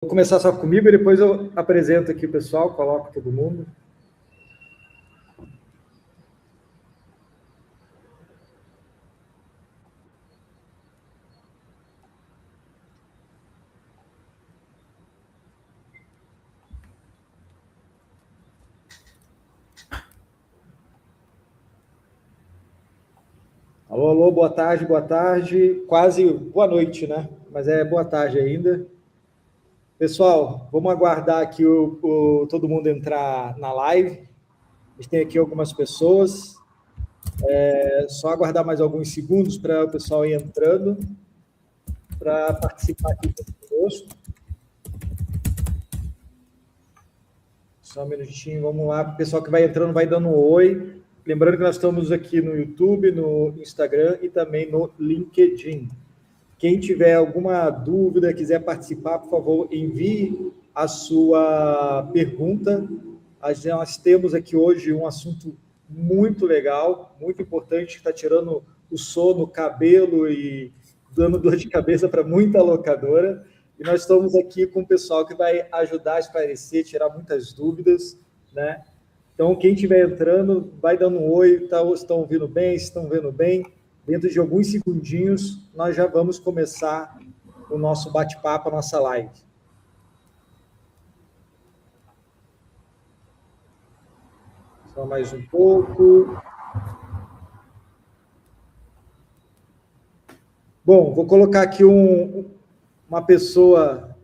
Vou começar só comigo e depois eu apresento aqui o pessoal, coloco todo mundo. Alô, alô, boa tarde, boa tarde. Quase boa noite, né? Mas é boa tarde ainda. Pessoal, vamos aguardar aqui todo mundo entrar na live. A gente tem aqui algumas pessoas. É só aguardar mais alguns segundos para o pessoal ir entrando para participar aqui conosco. Só um minutinho, vamos lá. O pessoal que vai entrando vai dando um oi. Lembrando que nós estamos aqui no YouTube, no Instagram e também no LinkedIn. Quem tiver alguma dúvida, quiser participar, por favor, envie a sua pergunta. Nós temos aqui hoje um assunto muito legal, muito importante, que está tirando o sono, o cabelo e dando dor de cabeça para muita locadora. E nós estamos aqui com o pessoal que vai ajudar a esclarecer, tirar muitas dúvidas, né? Então, quem estiver entrando, vai dando um oi, estão ouvindo bem, estão vendo bem. Dentro de alguns segundinhos, nós já vamos começar o nosso bate-papo, a nossa live. Só mais um pouco. Bom, vou colocar aqui uma pessoa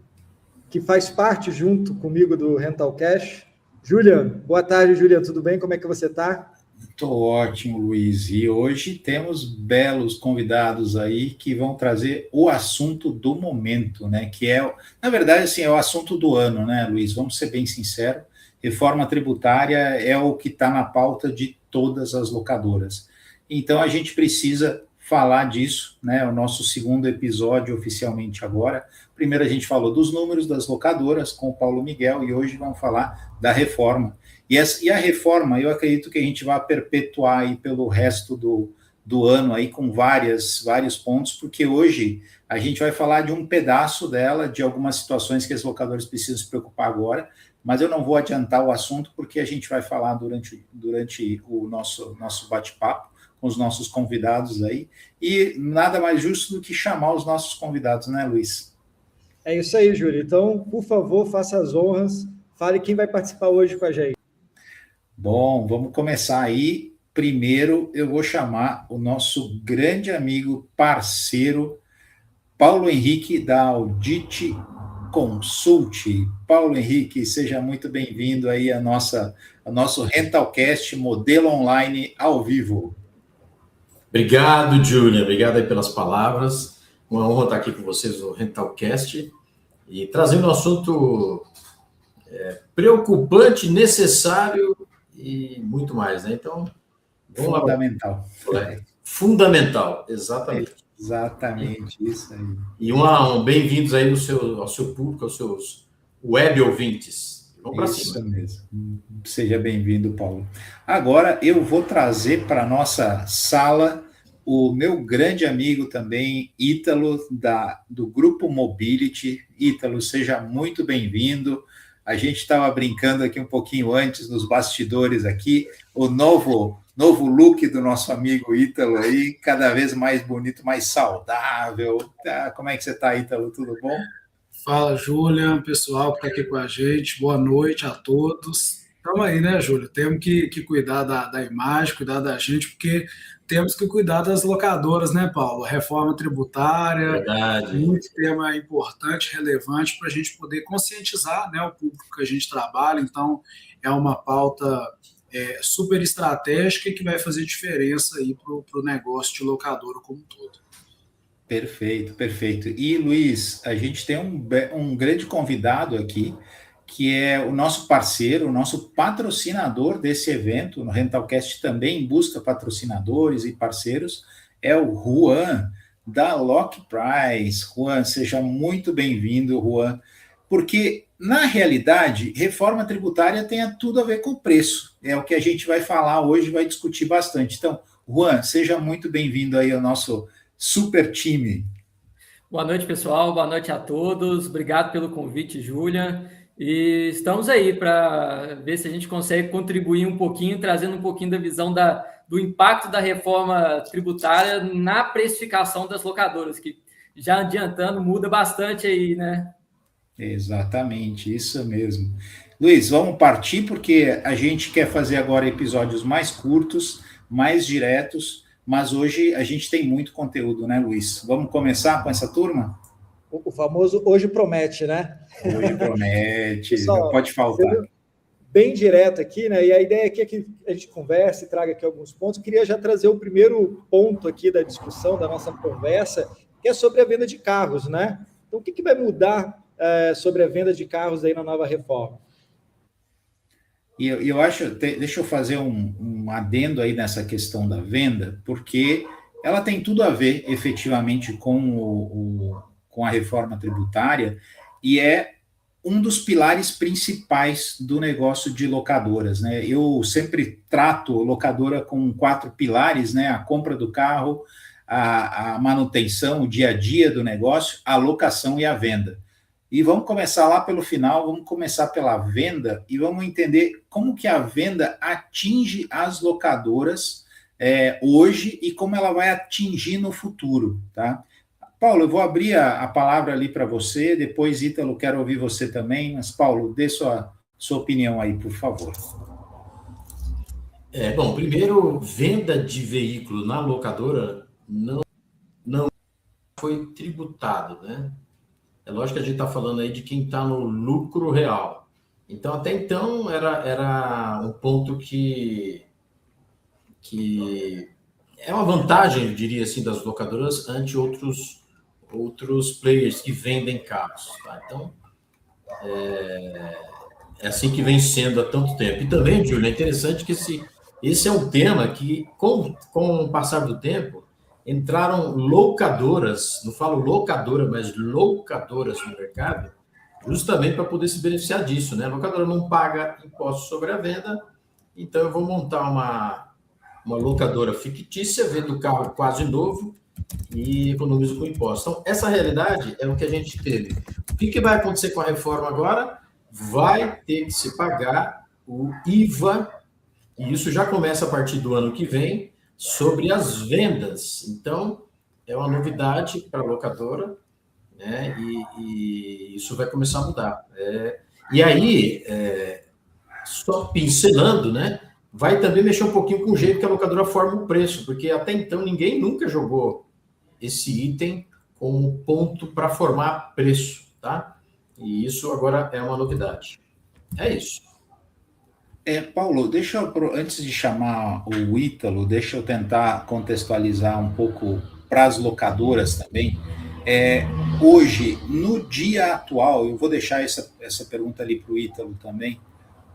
que faz parte junto comigo do Rental Cash. Julian, boa tarde, Julian, tudo bem? Como é que você está? Estou ótimo, Luiz. E hoje temos belos convidados aí que vão trazer o assunto do momento, né? Que é, na verdade, assim, é o assunto do ano, né, Luiz? Vamos ser bem sinceros. Reforma tributária é o que está na pauta de todas as locadoras. Então a gente precisa falar disso, né? O nosso segundo episódio oficialmente agora. Primeiro a gente falou dos números das locadoras com o Paulo Miguel e hoje vamos falar da reforma. E a reforma, eu acredito que a gente vai perpetuar aí pelo resto do ano aí com vários pontos, porque hoje a gente vai falar de um pedaço dela, de algumas situações que os locadores precisam se preocupar agora, mas eu não vou adiantar o assunto porque a gente vai falar durante o nosso bate-papo com os nossos convidados aí, e nada mais justo do que chamar os nossos convidados, né, Luiz? É isso aí, Júlio. Então, por favor, faça as honras, fale quem vai participar hoje com a gente. Bom, vamos começar aí. Primeiro, eu vou chamar o nosso grande amigo, parceiro, Paulo Henrique, da Audit Consult. Paulo Henrique, seja muito bem-vindo aí ao nosso Rentalcast modelo online ao vivo. Obrigado, Júlia. Obrigado aí pelas palavras. Uma honra estar aqui com vocês no Rentalcast e trazendo um assunto preocupante, necessário e muito mais, né? Então, vamos fundamental. Lá. Fundamental, exatamente. Exatamente, isso aí. E bem-vindos aí ao seu público, aos seus web ouvintes. Vamos para cima. Isso mesmo. Seja bem-vindo, Paulo. Agora eu vou trazer para a nossa sala o meu grande amigo também, Ítalo, do Grupo Mobility. Ítalo, seja muito bem-vindo. A gente estava brincando aqui um pouquinho antes, nos bastidores aqui, o novo look do nosso amigo Ítalo aí, cada vez mais bonito, mais saudável. Como é que você está, Ítalo? Tudo bom? Fala, Júlia, pessoal que está aqui com a gente. Boa noite a todos. Estamos aí, né, Júlia? Temos que cuidar da imagem, cuidar da gente, porque temos que cuidar das locadoras, né, Paulo? Reforma tributária, verdade. Muito tema importante, relevante, para a gente poder conscientizar, né, o público que a gente trabalha. Então, é uma pauta super estratégica que vai fazer diferença aí para o negócio de locadora como um todo. Perfeito, perfeito. E, Luiz, a gente tem um grande convidado aqui, que é o nosso parceiro, o nosso patrocinador desse evento. No Rentalcast também busca patrocinadores e parceiros, é o Juan, da Lock Price. Juan, seja muito bem-vindo, Juan, porque, na realidade, reforma tributária tem tudo a ver com o preço. É o que a gente vai falar hoje, vai discutir bastante. Então, Juan, seja muito bem-vindo aí ao nosso super time. Boa noite, pessoal. Boa noite a todos. Obrigado pelo convite, Júlia. E estamos aí para ver se a gente consegue contribuir um pouquinho, trazendo um pouquinho da visão do impacto da reforma tributária na precificação das locadoras, que já adiantando muda bastante aí, né? Exatamente, isso mesmo. Luiz, vamos partir porque a gente quer fazer agora episódios mais curtos, mais diretos, mas hoje a gente tem muito conteúdo, né, Luiz? Vamos começar com essa turma? O famoso hoje promete, né? Hoje promete, Pessoal, não pode faltar. Bem direto aqui, né? E a ideia aqui é que a gente converse e traga aqui alguns pontos. Eu queria já trazer o primeiro ponto aqui da discussão, da nossa conversa, que é sobre a venda de carros, né? Então, o que vai mudar sobre a venda de carros aí na nova reforma? E eu acho, deixa eu fazer um adendo aí nessa questão da venda, porque ela tem tudo a ver efetivamente com a reforma tributária e é um dos pilares principais do negócio de locadoras, né? Eu sempre trato locadora com 4 pilares, né? A compra do carro, a manutenção, o dia a dia do negócio, a locação e a venda. E vamos começar lá pelo final, vamos começar pela venda e vamos entender como que a venda atinge as locadoras hoje e como ela vai atingir no futuro, tá? Paulo, eu vou abrir a palavra ali para você, depois, Ítalo, quero ouvir você também, mas, Paulo, dê sua opinião aí, por favor. Bom, primeiro, venda de veículo na locadora não foi tributado, né? É lógico que a gente está falando aí de quem está no lucro real. Então, até então, era um ponto que é uma vantagem, eu diria assim, das locadoras ante outros players que vendem carros. Tá? Então, é assim que vem sendo há tanto tempo. E também, Júlio, é interessante que esse é um tema que, com o passar do tempo, entraram locadoras, não falo locadora, mas locadoras no mercado, justamente para poder se beneficiar disso, né? A locadora não paga imposto sobre a venda, então eu vou montar uma locadora fictícia, vendo o carro quase novo e economizo com imposto. Então, essa realidade é o que a gente teve. O que vai acontecer com a reforma agora? Vai ter que se pagar o IVA, e isso já começa a partir do ano que vem, sobre as vendas. Então, é uma novidade para a locadora, né? E isso vai começar a mudar. E aí, só pincelando, né? Vai também mexer um pouquinho com o jeito que a locadora forma o preço, porque até então ninguém nunca jogou esse item como ponto para formar preço, tá? E isso agora é uma novidade. É isso. Paulo, antes de chamar o Ítalo, deixa eu tentar contextualizar um pouco para as locadoras também. Hoje, no dia atual, eu vou deixar essa pergunta ali para o Ítalo também.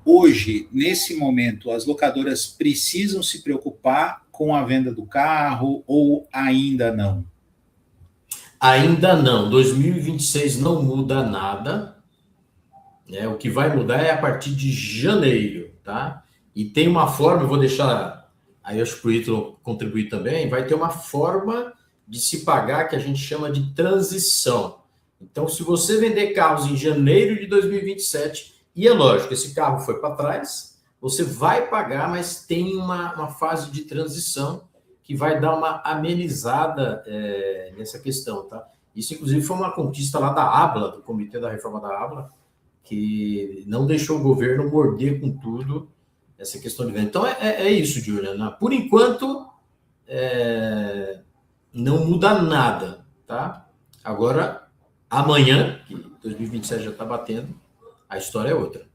Hoje, nesse momento, as locadoras precisam se preocupar com a venda do carro ou ainda não? Ainda não. 2026 não muda nada. O que vai mudar é a partir de janeiro, tá? E tem uma forma, eu vou deixar aí acho que o Ítalo contribuir também, vai ter uma forma de se pagar que a gente chama de transição. Então, se você vender carros em janeiro de 2027, e é lógico, esse carro foi para trás, você vai pagar, mas tem uma fase de transição que vai dar uma amenizada nessa questão, tá? Isso, inclusive, foi uma conquista lá da ABLA, do Comitê da Reforma da ABLA, que não deixou o governo morder com tudo essa questão de venda. Então, é isso, Juliana. Por enquanto, não muda nada, tá? Agora, amanhã, que 2027 já está batendo, a história é outra.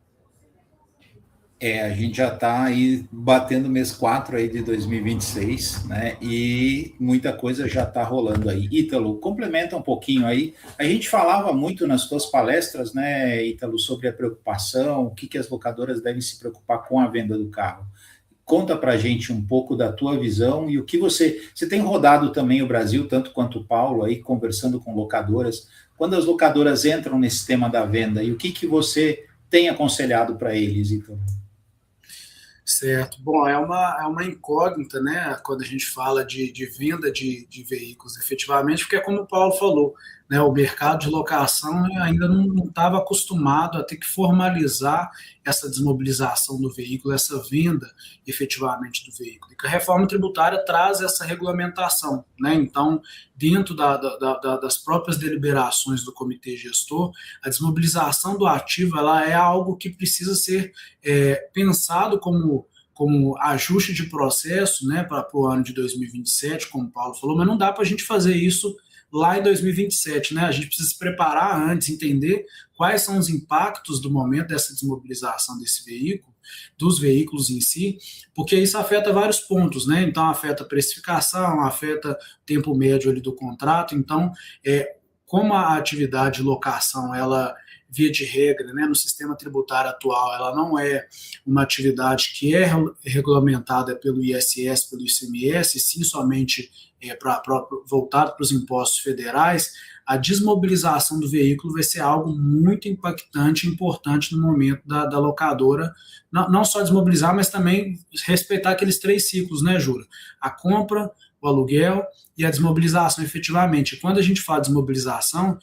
A gente já está aí batendo mês 4 aí de 2026, né? E muita coisa já está rolando aí. Ítalo, complementa um pouquinho aí. A gente falava muito nas tuas palestras, né, Ítalo, sobre a preocupação, o que as locadoras devem se preocupar com a venda do carro. Conta para a gente um pouco da tua visão e o que você tem rodado também o Brasil, tanto quanto o Paulo, aí conversando com locadoras. Quando as locadoras entram nesse tema da venda, e o que você tem aconselhado para eles, Ítalo? Certo. Bom, é uma incógnita, né, quando a gente fala de venda de veículos, efetivamente, porque é como o Paulo falou, né, o mercado de locação ainda não estava acostumado a ter que formalizar essa desmobilização do veículo, essa venda efetivamente do veículo. E que a reforma tributária traz essa regulamentação, né? Então, dentro das próprias deliberações do comitê gestor, a desmobilização do ativo ela é algo que precisa ser pensado como ajuste de processo, né, para o ano de 2027, como o Paulo falou, mas não dá para a gente fazer isso lá em 2027, né? A gente precisa se preparar antes, entender quais são os impactos do momento dessa desmobilização desse veículo, dos veículos em si, porque isso afeta vários pontos, né? Então, afeta a precificação, afeta o tempo médio ali do contrato. Então, como a atividade de locação, ela, via de regra, né, no sistema tributário atual, ela não é uma atividade que é regulamentada pelo ISS, pelo ICMS, sim somente voltado para os impostos federais, a desmobilização do veículo vai ser algo muito impactante e importante no momento da locadora, não só desmobilizar, mas também respeitar aqueles 3 ciclos, né, Júlia? A compra, o aluguel e a desmobilização efetivamente. Quando a gente fala de desmobilização,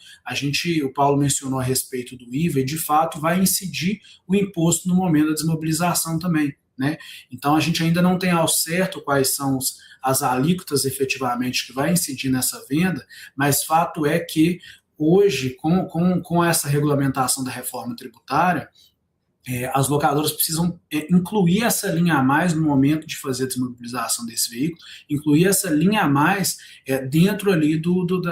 o Paulo mencionou a respeito do IVA e de fato vai incidir o imposto no momento da desmobilização também, né? Então a gente ainda não tem ao certo quais são as alíquotas efetivamente que vai incidir nessa venda, mas fato é que hoje, com essa regulamentação da reforma tributária, as locadoras precisam incluir essa linha a mais no momento de fazer a desmobilização desse veículo, incluir essa linha a mais dentro ali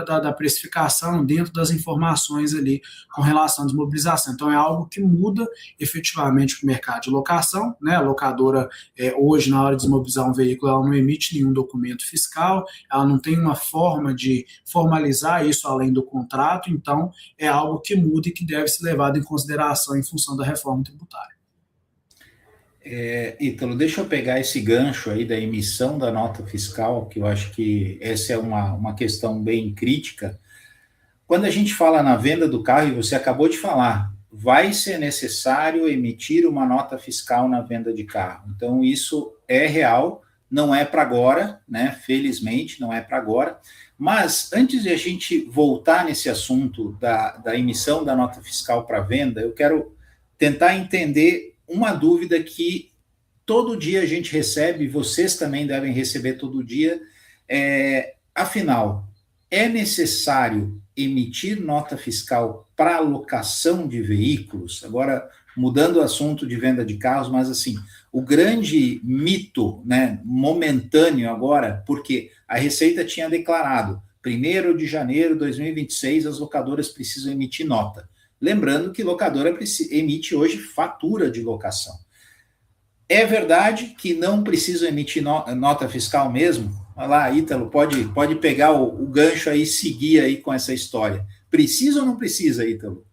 da precificação, dentro das informações ali com relação à desmobilização. Então é algo que muda efetivamente o mercado de locação, né? A locadora hoje, na hora de desmobilizar um veículo, ela não emite nenhum documento fiscal, ela não tem uma forma de formalizar isso além do contrato, então é algo que muda e que deve ser levado em consideração em função da reforma tributária. Ítalo, deixa eu pegar esse gancho aí da emissão da nota fiscal, que eu acho que essa é uma questão bem crítica. Quando a gente fala na venda do carro, e você acabou de falar, vai ser necessário emitir uma nota fiscal na venda de carro. Então, isso é real, não é para agora, né? Felizmente, não é para agora. Mas, antes de a gente voltar nesse assunto da emissão da nota fiscal para venda, eu quero tentar entender uma dúvida que todo dia a gente recebe, vocês também devem receber todo dia. Afinal, é necessário emitir nota fiscal para alocação de veículos? Agora, mudando o assunto de venda de carros, mas assim, o grande mito, né, momentâneo agora, porque a Receita tinha declarado, 1º de janeiro de 2026, as locadoras precisam emitir nota. Lembrando que locadora emite hoje fatura de locação. É verdade que não precisa emitir nota fiscal mesmo? Olha lá, Ítalo, pode pegar o gancho aí e seguir aí com essa história. Precisa ou não precisa, Ítalo?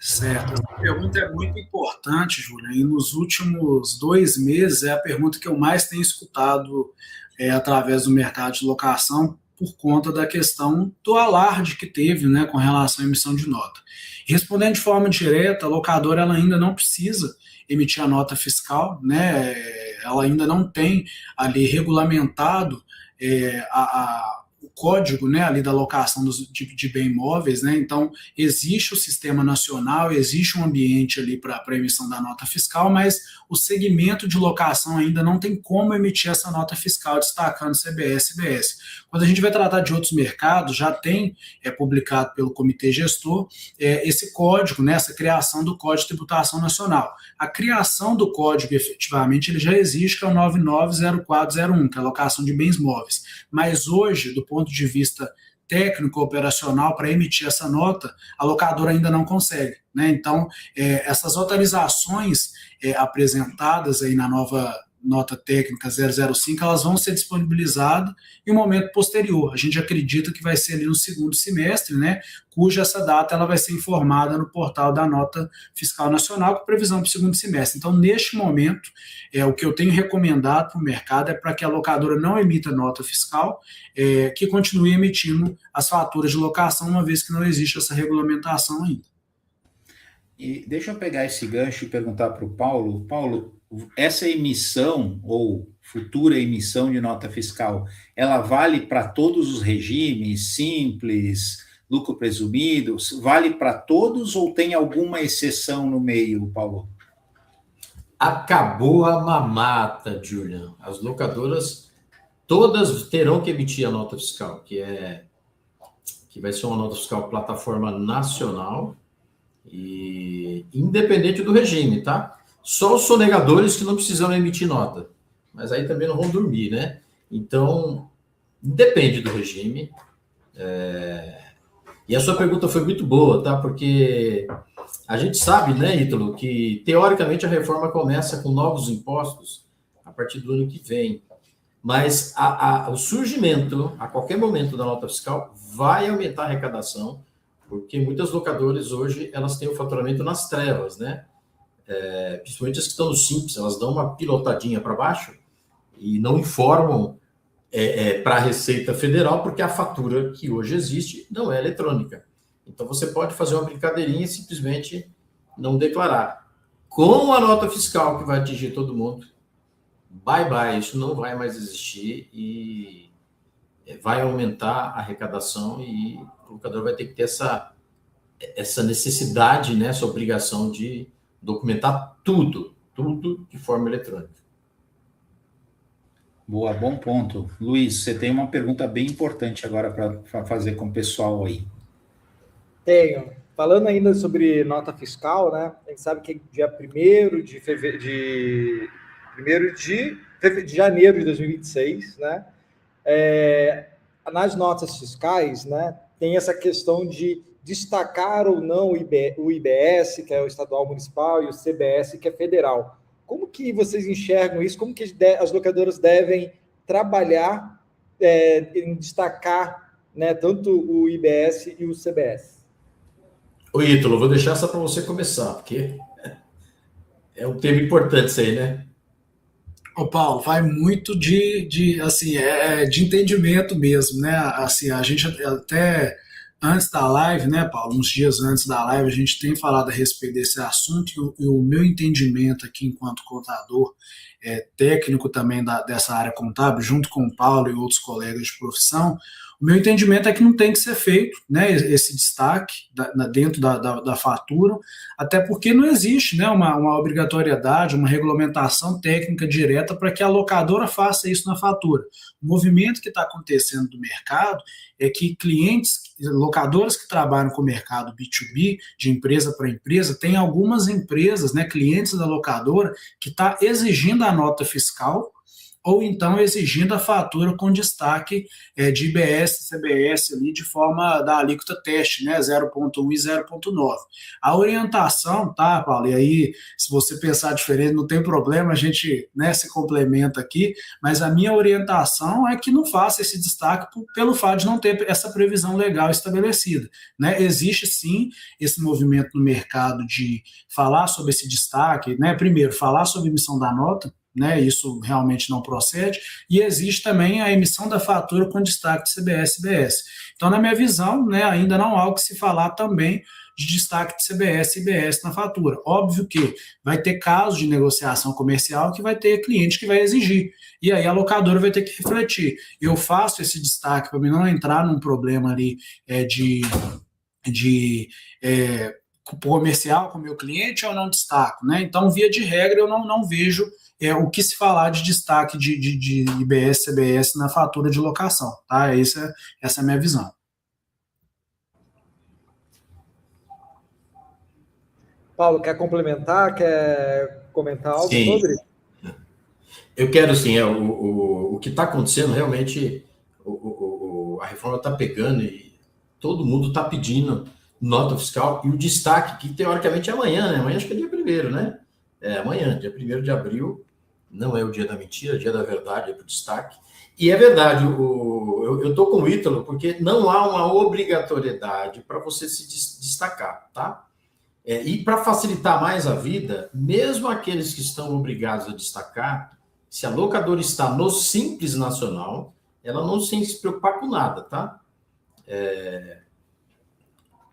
Certo. Essa pergunta é muito importante, Júlia, e nos últimos 2 meses é a pergunta que eu mais tenho escutado através do mercado de locação, por conta da questão do alarde que teve, né, com relação à emissão de nota. Respondendo de forma direta, a locadora ela ainda não precisa emitir a nota fiscal, né, ela ainda não tem ali regulamentado o código, né, ali da locação de bem imóveis, né, então existe o sistema nacional, existe um ambiente ali para a emissão da nota fiscal, mas o segmento de locação ainda não tem como emitir essa nota fiscal destacando CBS e IBS. Quando a gente vai tratar de outros mercados, já tem publicado pelo Comitê Gestor esse código, né, essa criação do Código de Tributação Nacional. A criação do código, efetivamente, ele já existe, que é o 990401, que é a locação de bens móveis. Mas hoje, do ponto de vista técnico, operacional, para emitir essa nota, a locadora ainda não consegue, né? Então, essas autorizações apresentadas aí na nova nota técnica 005, elas vão ser disponibilizadas em um momento posterior. A gente acredita que vai ser ali no 2º semestre, né, cuja essa data ela vai ser informada no portal da Nota Fiscal Nacional com previsão para o 2º semestre. Então, neste momento, o que eu tenho recomendado para o mercado é para que a locadora não emita nota fiscal, que continue emitindo as faturas de locação, uma vez que não existe essa regulamentação ainda. E deixa eu pegar esse gancho e perguntar para o Paulo. Paulo, essa emissão ou futura emissão de nota fiscal, ela vale para todos os regimes, simples, lucro presumido, vale para todos ou tem alguma exceção no meio, Paulo? Acabou a mamata, Julian. As locadoras todas terão que emitir a nota fiscal, que vai ser uma nota fiscal plataforma nacional e independente do regime, tá? Só os sonegadores que não precisam emitir nota, mas aí também não vão dormir, né? Então, depende do regime. E a sua pergunta foi muito boa, tá? Porque a gente sabe, né, Ítalo, que teoricamente a reforma começa com novos impostos a partir do ano que vem. Mas o surgimento, a qualquer momento da nota fiscal, vai aumentar a arrecadação, porque muitas locadoras hoje, elas têm o faturamento nas trevas, né? Principalmente as que estão no Simples, elas dão uma pilotadinha para baixo e não informam para a Receita Federal, porque a fatura que hoje existe não é eletrônica. Então, você pode fazer uma brincadeirinha e simplesmente não declarar. Com a nota fiscal que vai atingir todo mundo, bye, isso não vai mais existir e vai aumentar a arrecadação e o locador vai ter que ter essa necessidade, né, essa obrigação de documentar tudo de forma eletrônica. Boa, bom ponto. Luiz, você tem uma pergunta bem importante agora para fazer com o pessoal aí. Tenho. Falando ainda sobre nota fiscal, né? A gente sabe que dia 1º de janeiro de 2026, né? Nas notas fiscais, né? Tem essa questão de destacar ou não o IBS, que é o estadual municipal, e o CBS, que é federal. Como que vocês enxergam isso? Como que as locadoras devem trabalhar em destacar, né, tanto o IBS e o CBS? Ô, Ítalo, vou deixar essa para você começar, porque é um tema importante isso aí, né? Ô, Paulo, vai muito de entendimento mesmo, né? Assim, a gente até antes da live, né, Paulo, uns dias antes da live, a gente tem falado a respeito desse assunto e o meu entendimento aqui enquanto contador, técnico também dessa área contábil, junto com o Paulo e outros colegas de profissão, o meu entendimento é que não tem que ser feito, né, esse destaque dentro da fatura, até porque não existe, né, uma obrigatoriedade, uma regulamentação técnica direta para que a locadora faça isso na fatura. O movimento que está acontecendo no mercado é que locadoras que trabalham com o mercado B2B, de empresa para empresa, tem algumas empresas, né, clientes da locadora, que está exigindo a nota fiscal ou então exigindo a fatura com destaque de IBS, CBS ali de forma da alíquota teste, né, 0,1 e 0,9. A orientação, tá, Paulo? E aí, se você pensar diferente, não tem problema, a gente, né, se complementa aqui, mas a minha orientação é que não faça esse destaque pelo fato de não ter essa previsão legal estabelecida, né? Existe sim esse movimento no mercado de falar sobre esse destaque, né? Primeiro, falar sobre emissão da nota, né, isso realmente não procede, e existe também a emissão da fatura com destaque de CBS e IBS. Então, na minha visão, né, ainda não há o que se falar também de destaque de CBS e IBS na fatura. Óbvio que vai ter casos de negociação comercial que vai ter cliente que vai exigir, e aí a locadora vai ter que refletir. Eu faço esse destaque para mim não entrar num problema ali de comercial com o meu cliente ou não destaco, né? Então, via de regra, eu não vejo o que se falar de destaque de IBS, CBS na fatura de locação, tá? Essa é a minha visão. Paulo, quer complementar? Quer comentar algo sobre? Eu quero, sim. O que está acontecendo, realmente, a reforma está pegando e todo mundo está pedindo nota fiscal e o destaque, que teoricamente é amanhã, né? Amanhã acho que é dia 1º, né? Amanhã, dia 1º de abril, não é o dia da mentira, é o dia da verdade, é para o destaque. E é verdade, eu estou com o Ítalo, porque não há uma obrigatoriedade para você se destacar, tá? E para facilitar mais a vida, mesmo aqueles que estão obrigados a destacar, se a locadora está no Simples Nacional, ela não tem que se preocupar com nada, tá?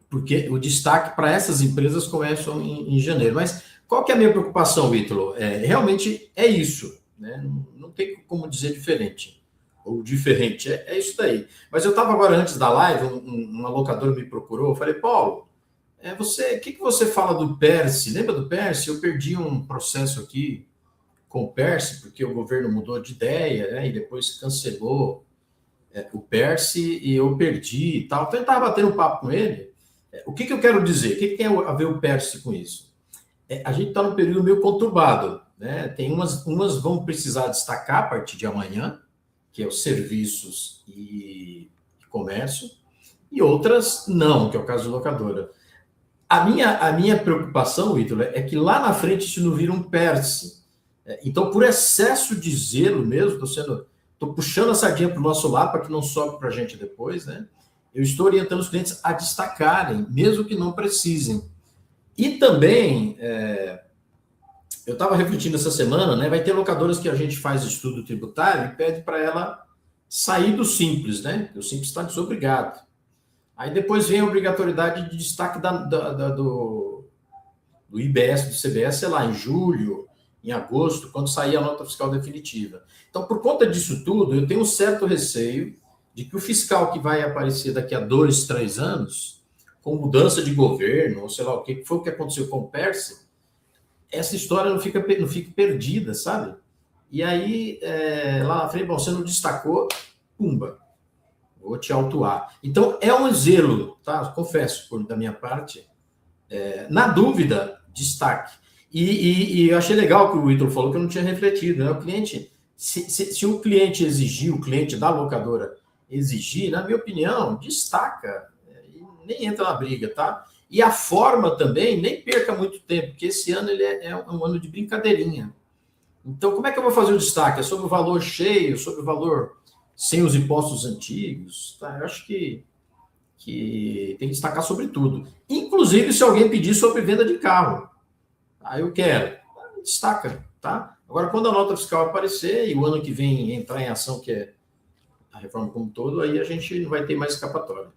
Porque o destaque para essas empresas começa em janeiro. Mas qual que é a minha preocupação, Ítalo? Realmente é isso, né? Não tem como dizer diferente. ou diferente. É isso daí. Mas eu estava agora, antes da live, uma locadora me procurou, eu falei, Paulo, o que você fala do PERSE? Lembra do PERSE? Eu perdi um processo aqui com o PERSE, porque o governo mudou de ideia, né, e depois cancelou o PERSE e eu perdi e tal. Então, eu estava batendo um papo com ele. O que eu quero dizer? O que tem a ver o PERSE com isso? A gente está num período meio conturbado, né? Tem umas vão precisar destacar a partir de amanhã, que é os serviços e comércio, e outras não, que é o caso de locadora. A minha preocupação, Ítalo, é que lá na frente isso não vira um PERSE. Então, por excesso de zelo mesmo, estou puxando a sardinha para o nosso lado para que não sobe para a gente depois, né? Eu estou orientando os clientes a destacarem, mesmo que não precisem. E também, eu estava refletindo essa semana, né? Vai ter locadoras que a gente faz estudo tributário e pede para ela sair do Simples, né? O Simples está desobrigado. Aí depois vem a obrigatoriedade de destaque do IBS, do CBS, sei lá, em julho, em agosto, quando sair a nota fiscal definitiva. Então, por conta disso tudo, eu tenho um certo receio de que o fiscal que vai aparecer daqui a 2, 3 anos, com mudança de governo, ou sei lá o que foi o que aconteceu com o PERSE, essa história não fique perdida, sabe? E aí, lá na frente, bom, você não destacou, pumba, vou te autuar. Então, é um zelo, tá? Confesso, da minha parte, na dúvida, destaque. E eu achei legal que o Ítalo falou que eu não tinha refletido, né? O cliente, se o cliente exigir, o cliente da locadora exigir, na minha opinião, destaca, nem entra na briga, tá? E a forma também, nem perca muito tempo, porque esse ano ele é um ano de brincadeirinha. Então, como é que eu vou fazer o destaque? É sobre o valor cheio, sobre o valor sem os impostos antigos, tá? Eu acho que tem que destacar sobre tudo. Inclusive, se alguém pedir sobre venda de carro. Aí eu quero. Destaca, tá? Agora, quando a nota fiscal aparecer e o ano que vem entrar em ação, que é a reforma como um todo, aí a gente não vai ter mais escapatória.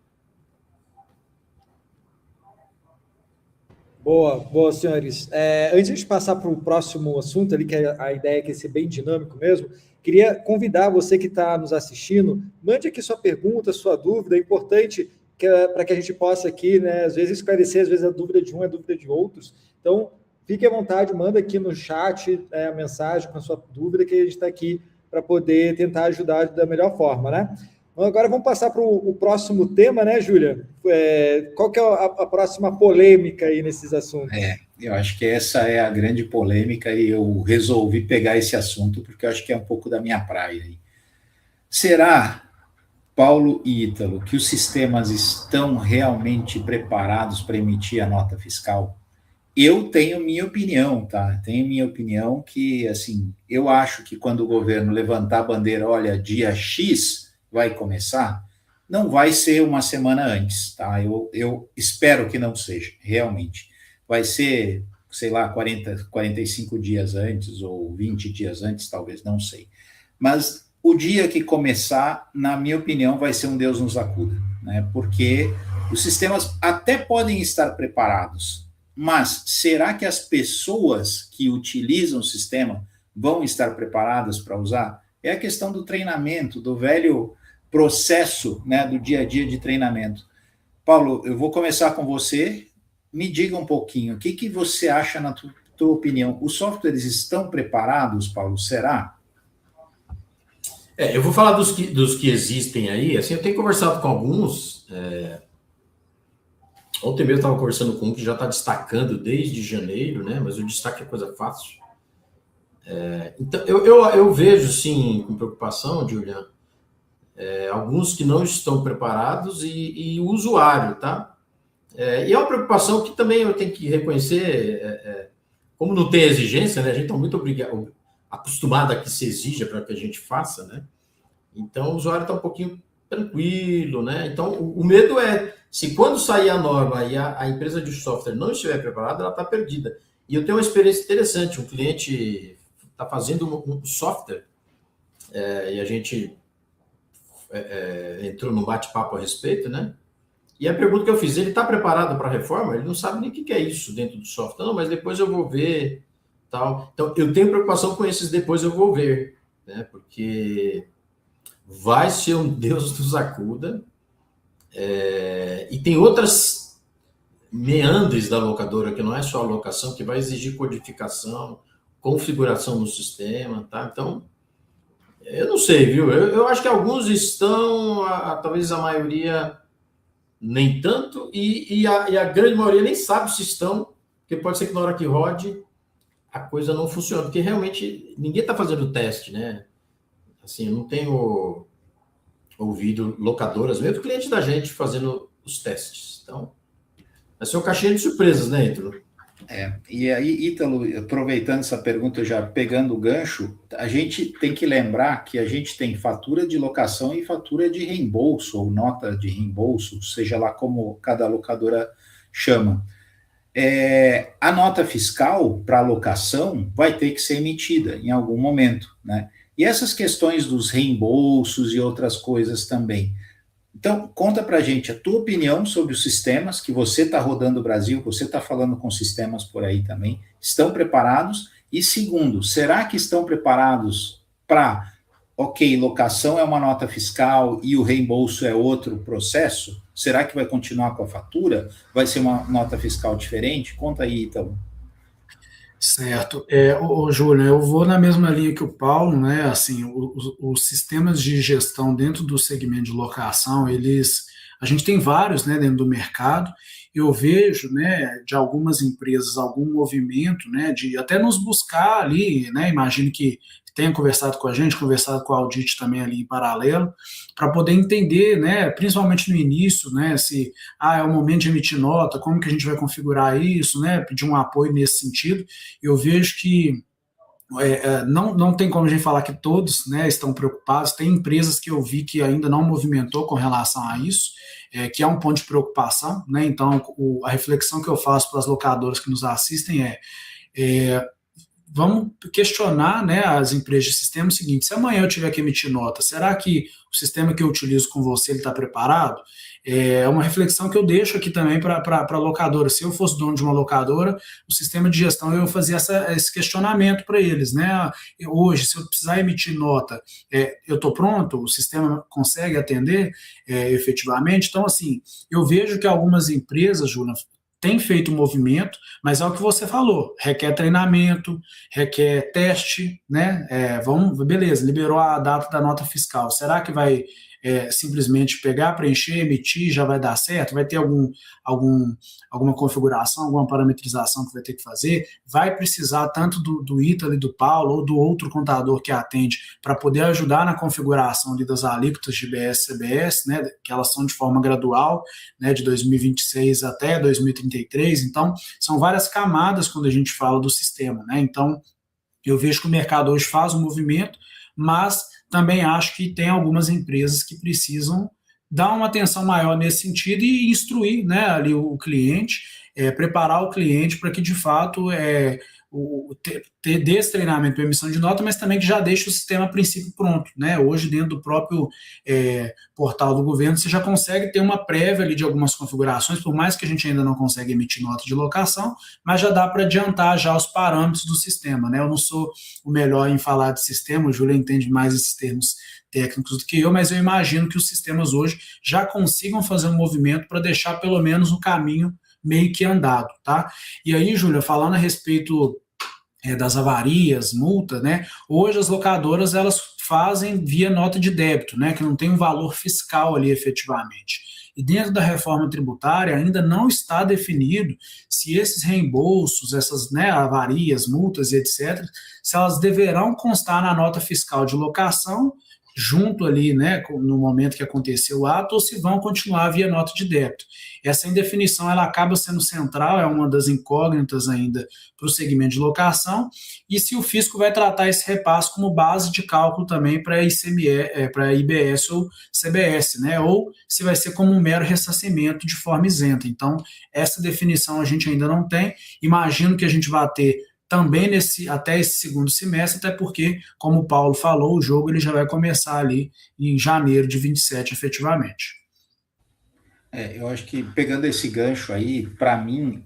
Boa, senhores. Antes de passar para o próximo assunto ali, que a ideia é que ser bem dinâmico mesmo, queria convidar você que está nos assistindo, mande aqui sua pergunta, sua dúvida, é importante para que a gente possa aqui, né, às vezes esclarecer, às vezes a dúvida de um é a dúvida de outros. Então, fique à vontade, manda aqui no chat a mensagem com a sua dúvida, que a gente está aqui para poder tentar ajudar da melhor forma, né? Agora vamos passar para o próximo tema, né, Júlia? Qual que é a próxima polêmica aí nesses assuntos? Eu acho que essa é a grande polêmica e eu resolvi pegar esse assunto porque eu acho que é um pouco da minha praia. Será, Paulo e Ítalo, que os sistemas estão realmente preparados para emitir a nota fiscal? Eu tenho minha opinião, tá? Tenho minha opinião que, assim, eu acho que quando o governo levantar a bandeira, olha, dia X vai começar, não vai ser uma semana antes, tá? Eu espero que não seja, realmente. Vai ser, sei lá, 45 dias antes ou 20 dias antes, talvez, não sei. Mas o dia que começar, na minha opinião, vai ser um Deus nos acuda, né? Porque os sistemas até podem estar preparados, mas será que as pessoas que utilizam o sistema vão estar preparadas para usar? É a questão do treinamento, do velho processo, né, do dia a dia de treinamento. Paulo, eu vou começar com você. Me diga um pouquinho, o que você acha, na tua opinião? Os softwares estão preparados, Paulo? Será? Eu vou falar dos que existem aí. Assim, eu tenho conversado com alguns. Ontem mesmo eu estava conversando com um que já está destacando desde janeiro, né? Mas o destaque é coisa fácil. Então, eu vejo, sim, com preocupação, Julian, alguns que não estão preparados e o usuário, tá? E é uma preocupação que também eu tenho que reconhecer, como não tem exigência, né? A gente está muito acostumado a que se exija para que a gente faça, né? Então, o usuário está um pouquinho tranquilo, né? Então, o medo é, se quando sair a norma e a empresa de software não estiver preparada, ela está perdida. E eu tenho uma experiência interessante, um cliente está fazendo um software, e a gente entrou num bate-papo a respeito, né? E a pergunta que eu fiz, ele está preparado para a reforma? Ele não sabe nem o que é isso dentro do software. Não, mas depois eu vou ver, tal. Então, eu tenho preocupação com esses depois eu vou ver, né? Porque vai ser um Deus nos acuda. E tem outras meandres da locadora, que não é só a locação, que vai exigir codificação, configuração no sistema, tá? Então, eu não sei, viu? Eu acho que alguns estão, talvez a maioria nem tanto, e a grande maioria nem sabe se estão, porque pode ser que na hora que rode a coisa não funcione, porque realmente ninguém está fazendo teste, né? Assim, eu não tenho ouvido locadoras, mesmo clientes da gente, fazendo os testes. Então, vai ser um caixinha de surpresas, né, Ítalo? E aí, Ítalo, aproveitando essa pergunta, já pegando o gancho, a gente tem que lembrar que a gente tem fatura de locação e fatura de reembolso, ou nota de reembolso, seja lá como cada locadora chama. A nota fiscal para locação vai ter que ser emitida em algum momento, né? E essas questões dos reembolsos e outras coisas também. Então, conta para a gente a tua opinião sobre os sistemas que você está rodando no Brasil, você está falando com sistemas por aí também, estão preparados? E segundo, será que estão preparados para, ok, locação é uma nota fiscal e o reembolso é outro processo? Será que vai continuar com a fatura? Vai ser uma nota fiscal diferente? Conta aí, Ítalo. Certo. Júlio, eu vou na mesma linha que o Paulo, né? Assim, os sistemas de gestão dentro do segmento de locação, a gente tem vários, né, dentro do mercado. Eu vejo, né, de algumas empresas algum movimento, né, de até nos buscar ali, né? Imagino que tenha conversado com a gente, conversado com a Audit também ali em paralelo, para poder entender, né, principalmente no início, né, se é o momento de emitir nota, como que a gente vai configurar isso, né, pedir um apoio nesse sentido. Eu vejo que não tem como a gente falar que todos, né, estão preocupados. Tem empresas que eu vi que ainda não movimentou com relação a isso, que é um ponto de preocupação, né? Então, a reflexão que eu faço para as locadoras que nos assistem vamos questionar, né, as empresas de sistema o seguinte: se amanhã eu tiver que emitir nota, será que o sistema que eu utilizo com você está preparado? É uma reflexão que eu deixo aqui também para a locadora. Se eu fosse dono de uma locadora, o sistema de gestão, eu fazia esse questionamento para eles, né? Hoje, se eu precisar emitir nota, eu estou pronto? O sistema consegue atender efetivamente? Então, assim, eu vejo que algumas empresas, Júlia, tem feito um movimento, mas é o que você falou, requer treinamento, requer teste, né? Beleza, liberou a data da nota fiscal, será que vai simplesmente pegar, preencher, emitir, já vai dar certo? Vai ter alguma configuração, alguma parametrização que vai ter que fazer? Vai precisar tanto do Ítalo e do Paulo, ou do outro contador que atende, para poder ajudar na configuração ali das alíquotas de IBS e CBS, né, que elas são de forma gradual, né, de 2026 até 2033. Então, são várias camadas quando a gente fala do sistema, né? Então, eu vejo que o mercado hoje faz um movimento, mas também acho que tem algumas empresas que precisam dar uma atenção maior nesse sentido e instruir, né, ali o cliente, preparar o cliente para que, de fato, dê esse treinamento para emissão de nota, mas também que já deixe o sistema a princípio pronto, né? Hoje, dentro do próprio portal do governo, você já consegue ter uma prévia ali de algumas configurações, por mais que a gente ainda não consiga emitir nota de locação, mas já dá para adiantar já os parâmetros do sistema, né? Eu não sou o melhor em falar de sistema, o Júlio entende mais esses termos técnicos do que eu, mas eu imagino que os sistemas hoje já consigam fazer um movimento para deixar pelo menos o caminho meio que andado, tá? E aí, Júlia, falando a respeito das avarias, multa, né? Hoje as locadoras, elas fazem via nota de débito, né? Que não tem um valor fiscal ali efetivamente. E dentro da reforma tributária ainda não está definido se esses reembolsos, essas, né, avarias, multas e etc., se elas deverão constar na nota fiscal de locação junto ali, né, no momento que aconteceu o ato, ou se vão continuar via nota de débito. Essa indefinição, ela acaba sendo central, é uma das incógnitas ainda para o segmento de locação, e se o fisco vai tratar esse repasse como base de cálculo também para IBS ou CBS, né, ou se vai ser como um mero ressarcimento de forma isenta. Então, essa definição a gente ainda não tem. Imagino que a gente vai ter também até esse segundo semestre, até porque, como o Paulo falou, o jogo ele já vai começar ali em janeiro de 27, efetivamente. Eu acho que pegando esse gancho aí, para mim,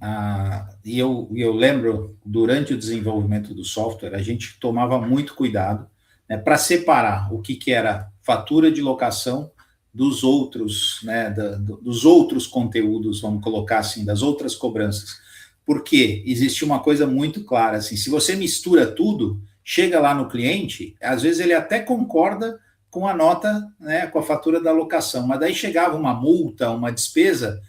e eu lembro, durante o desenvolvimento do software, a gente tomava muito cuidado, né, para separar o que era fatura de locação dos outros, né, dos outros conteúdos, vamos colocar assim, das outras cobranças. Porque existe uma coisa muito clara, assim, se você mistura tudo, chega lá no cliente, às vezes ele até concorda com a nota, né, com a fatura da locação, mas daí chegava uma multa, uma despesa,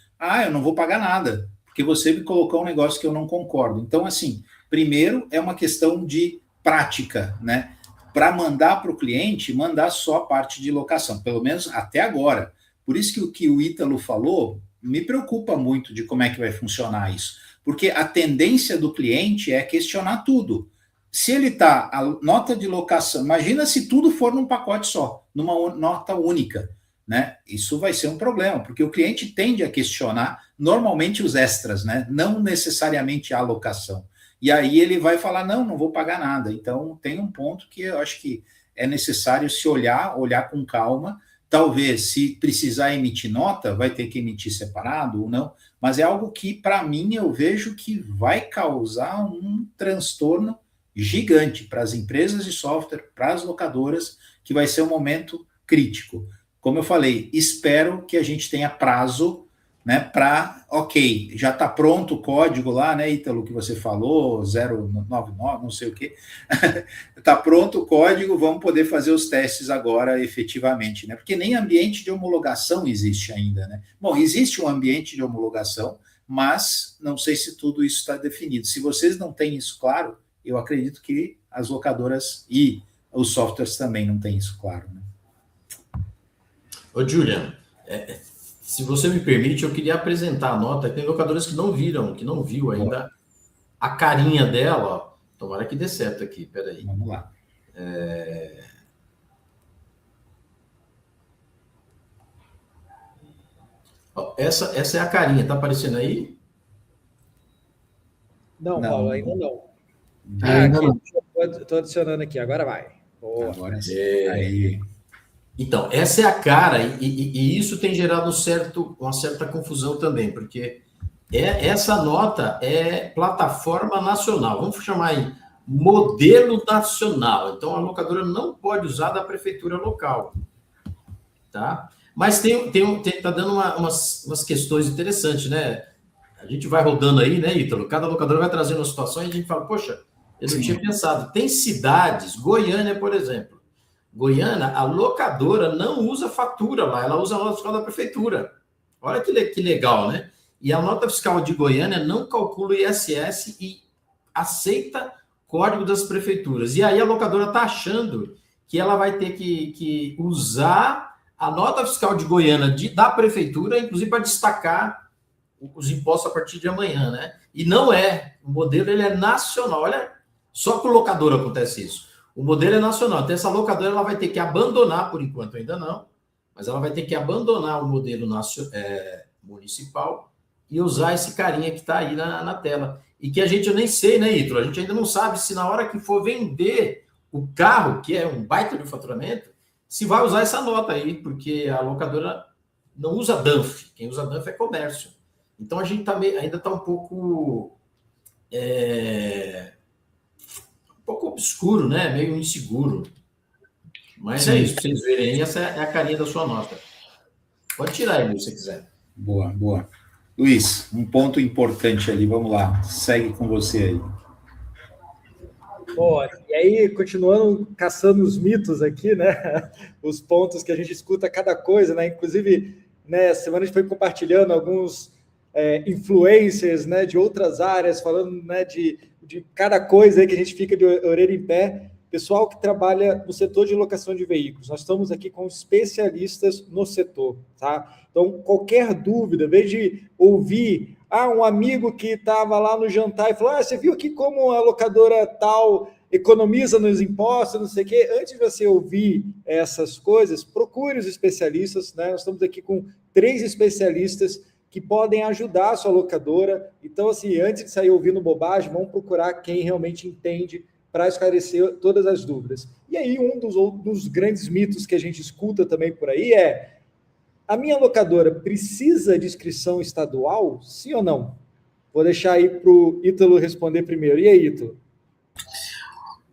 eu não vou pagar nada, porque você me colocou um negócio que eu não concordo. Então, assim, primeiro é uma questão de prática, né? Para mandar para o cliente, mandar só a parte de locação, pelo menos até agora. Por isso que o que o Ítalo falou me preocupa muito de como é que vai funcionar isso, porque a tendência do cliente é questionar tudo. Se ele está, a nota de locação, imagina se tudo for num pacote só, numa nota única, né? Isso vai ser um problema, porque o cliente tende a questionar normalmente os extras, né? Não necessariamente a locação. E aí ele vai falar, não vou pagar nada. Então, tem um ponto que eu acho que é necessário se olhar com calma. Talvez, se precisar emitir nota, vai ter que emitir separado ou não. Mas é algo que, para mim, eu vejo que vai causar um transtorno gigante para as empresas de software, para as locadoras, que vai ser um momento crítico. Como eu falei, espero que a gente tenha prazo, né, para, já está pronto o código lá, né, Ítalo, que você falou, 099, não sei o quê, está pronto o código, vamos poder fazer os testes agora efetivamente, né, porque nem ambiente de homologação existe ainda, né. Bom, existe um ambiente de homologação, mas não sei se tudo isso está definido. Se vocês não têm isso claro, eu acredito que as locadoras e os softwares também não têm isso claro, né. Ô, Julian, se você me permite, eu queria apresentar a nota. Tem locadoras que não viu ainda a carinha dela. Ó. Tomara que dê certo aqui, peraí. Vamos lá. Ó, essa é a carinha, tá aparecendo aí? Não, Paulo, ainda não. Ainda não. Estou adicionando aqui, agora vai. Boa. Agora sim. Aí. Então, essa é a cara, e isso tem gerado uma certa confusão também, porque essa nota é plataforma nacional, vamos chamar aí modelo nacional. Então, a locadora não pode usar da prefeitura local, tá? Mas tá dando umas questões interessantes, né? A gente vai rodando aí, né, Ítalo? Cada locadora vai trazendo uma situação e a gente fala, poxa, eu não tinha pensado. Tem cidades, Goiânia, por exemplo. Goiânia, a locadora não usa fatura lá, ela usa a nota fiscal da prefeitura. Olha que legal, né? E a nota fiscal de Goiânia não calcula o ISS e aceita código das prefeituras. E aí a locadora está achando que ela vai ter que usar a nota fiscal de Goiânia da prefeitura, inclusive para destacar os impostos a partir de amanhã, né? E não é. O modelo ele é nacional. Olha, só com o locador acontece isso. O modelo é nacional. Então, essa locadora ela vai ter que abandonar, por enquanto ainda não, mas ela vai ter que abandonar o modelo municipal e usar esse carinha que está aí na tela. E que eu nem sei, né, Ítalo? A gente ainda não sabe se na hora que for vender o carro, que é um baita de faturamento, se vai usar essa nota aí, porque a locadora não usa DANF. Quem usa DANF é comércio. Então, a gente ainda está um pouco obscuro, né? Meio inseguro. Mas é isso, para vocês verem aí, essa é a carinha da sua nota. Pode tirar aí, se você quiser. Boa. Luiz, um ponto importante ali, vamos lá, segue com você aí. Bom, e aí, continuando caçando os mitos aqui, né? Os pontos que a gente escuta cada coisa, né? Inclusive, né, semana a gente foi compartilhando alguns influencers, né, de outras áreas, falando, né, de cada coisa aí que a gente fica de orelha em pé. Pessoal que trabalha no setor de locação de veículos, nós estamos aqui com especialistas no setor, tá? Então, qualquer dúvida, em vez de ouvir, um amigo que estava lá no jantar e falou, você viu aqui como a locadora tal economiza nos impostos, não sei o quê. Antes de você ouvir essas coisas, procure os especialistas, né? Nós estamos aqui com 3 especialistas que podem ajudar a sua locadora. Então, assim, antes de sair ouvindo bobagem, vamos procurar quem realmente entende para esclarecer todas as dúvidas. E aí, um dos grandes mitos que a gente escuta também por aí é: a minha locadora precisa de inscrição estadual, sim ou não? Vou deixar aí para o Ítalo responder primeiro. E aí, Ítalo?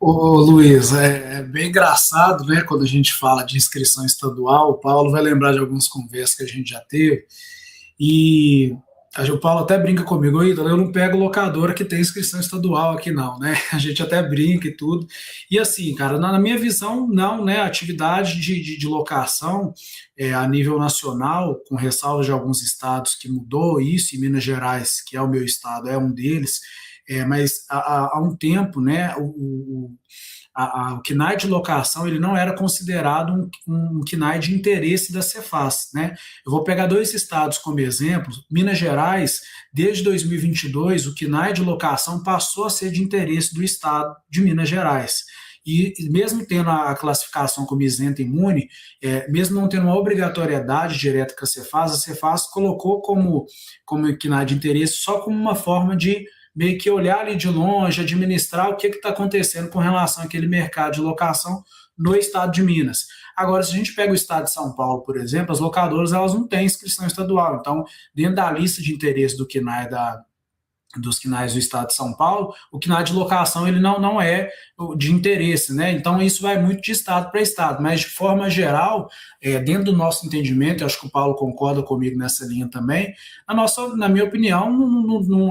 Ô, Luiz, é bem engraçado, né, quando a gente fala de inscrição estadual. O Paulo vai lembrar de algumas conversas que a gente já teve, e o Paulo até brinca comigo: Ítalo, eu não pego locadora que tem inscrição estadual aqui não, né? A gente até brinca e tudo. E assim, cara, na minha visão, não, né? A atividade de locação a nível nacional, com ressalva de alguns estados que mudou isso, e Minas Gerais, que é o meu estado, é um deles, mas há um tempo, né, o KNAI de locação ele não era considerado um KNAI de interesse da Cefaz, né? Eu vou pegar dois estados como exemplo. Minas Gerais, desde 2022, o KNAI de locação passou a ser de interesse do estado de Minas Gerais. E mesmo tendo a classificação como isenta imune, mesmo não tendo uma obrigatoriedade direta com a Cefaz colocou como KNAI de interesse só como uma forma de meio que olhar ali de longe, administrar o que está acontecendo com relação àquele mercado de locação no estado de Minas. Agora, se a gente pega o estado de São Paulo, por exemplo, as locadoras elas não têm inscrição estadual. Então, dentro da lista de interesse do KNAI dos KNAIs do estado de São Paulo, o KNAI de locação ele não é de interesse, né? Então isso vai muito de estado para estado, mas de forma geral, dentro do nosso entendimento, eu acho que o Paulo concorda comigo nessa linha também, na minha opinião,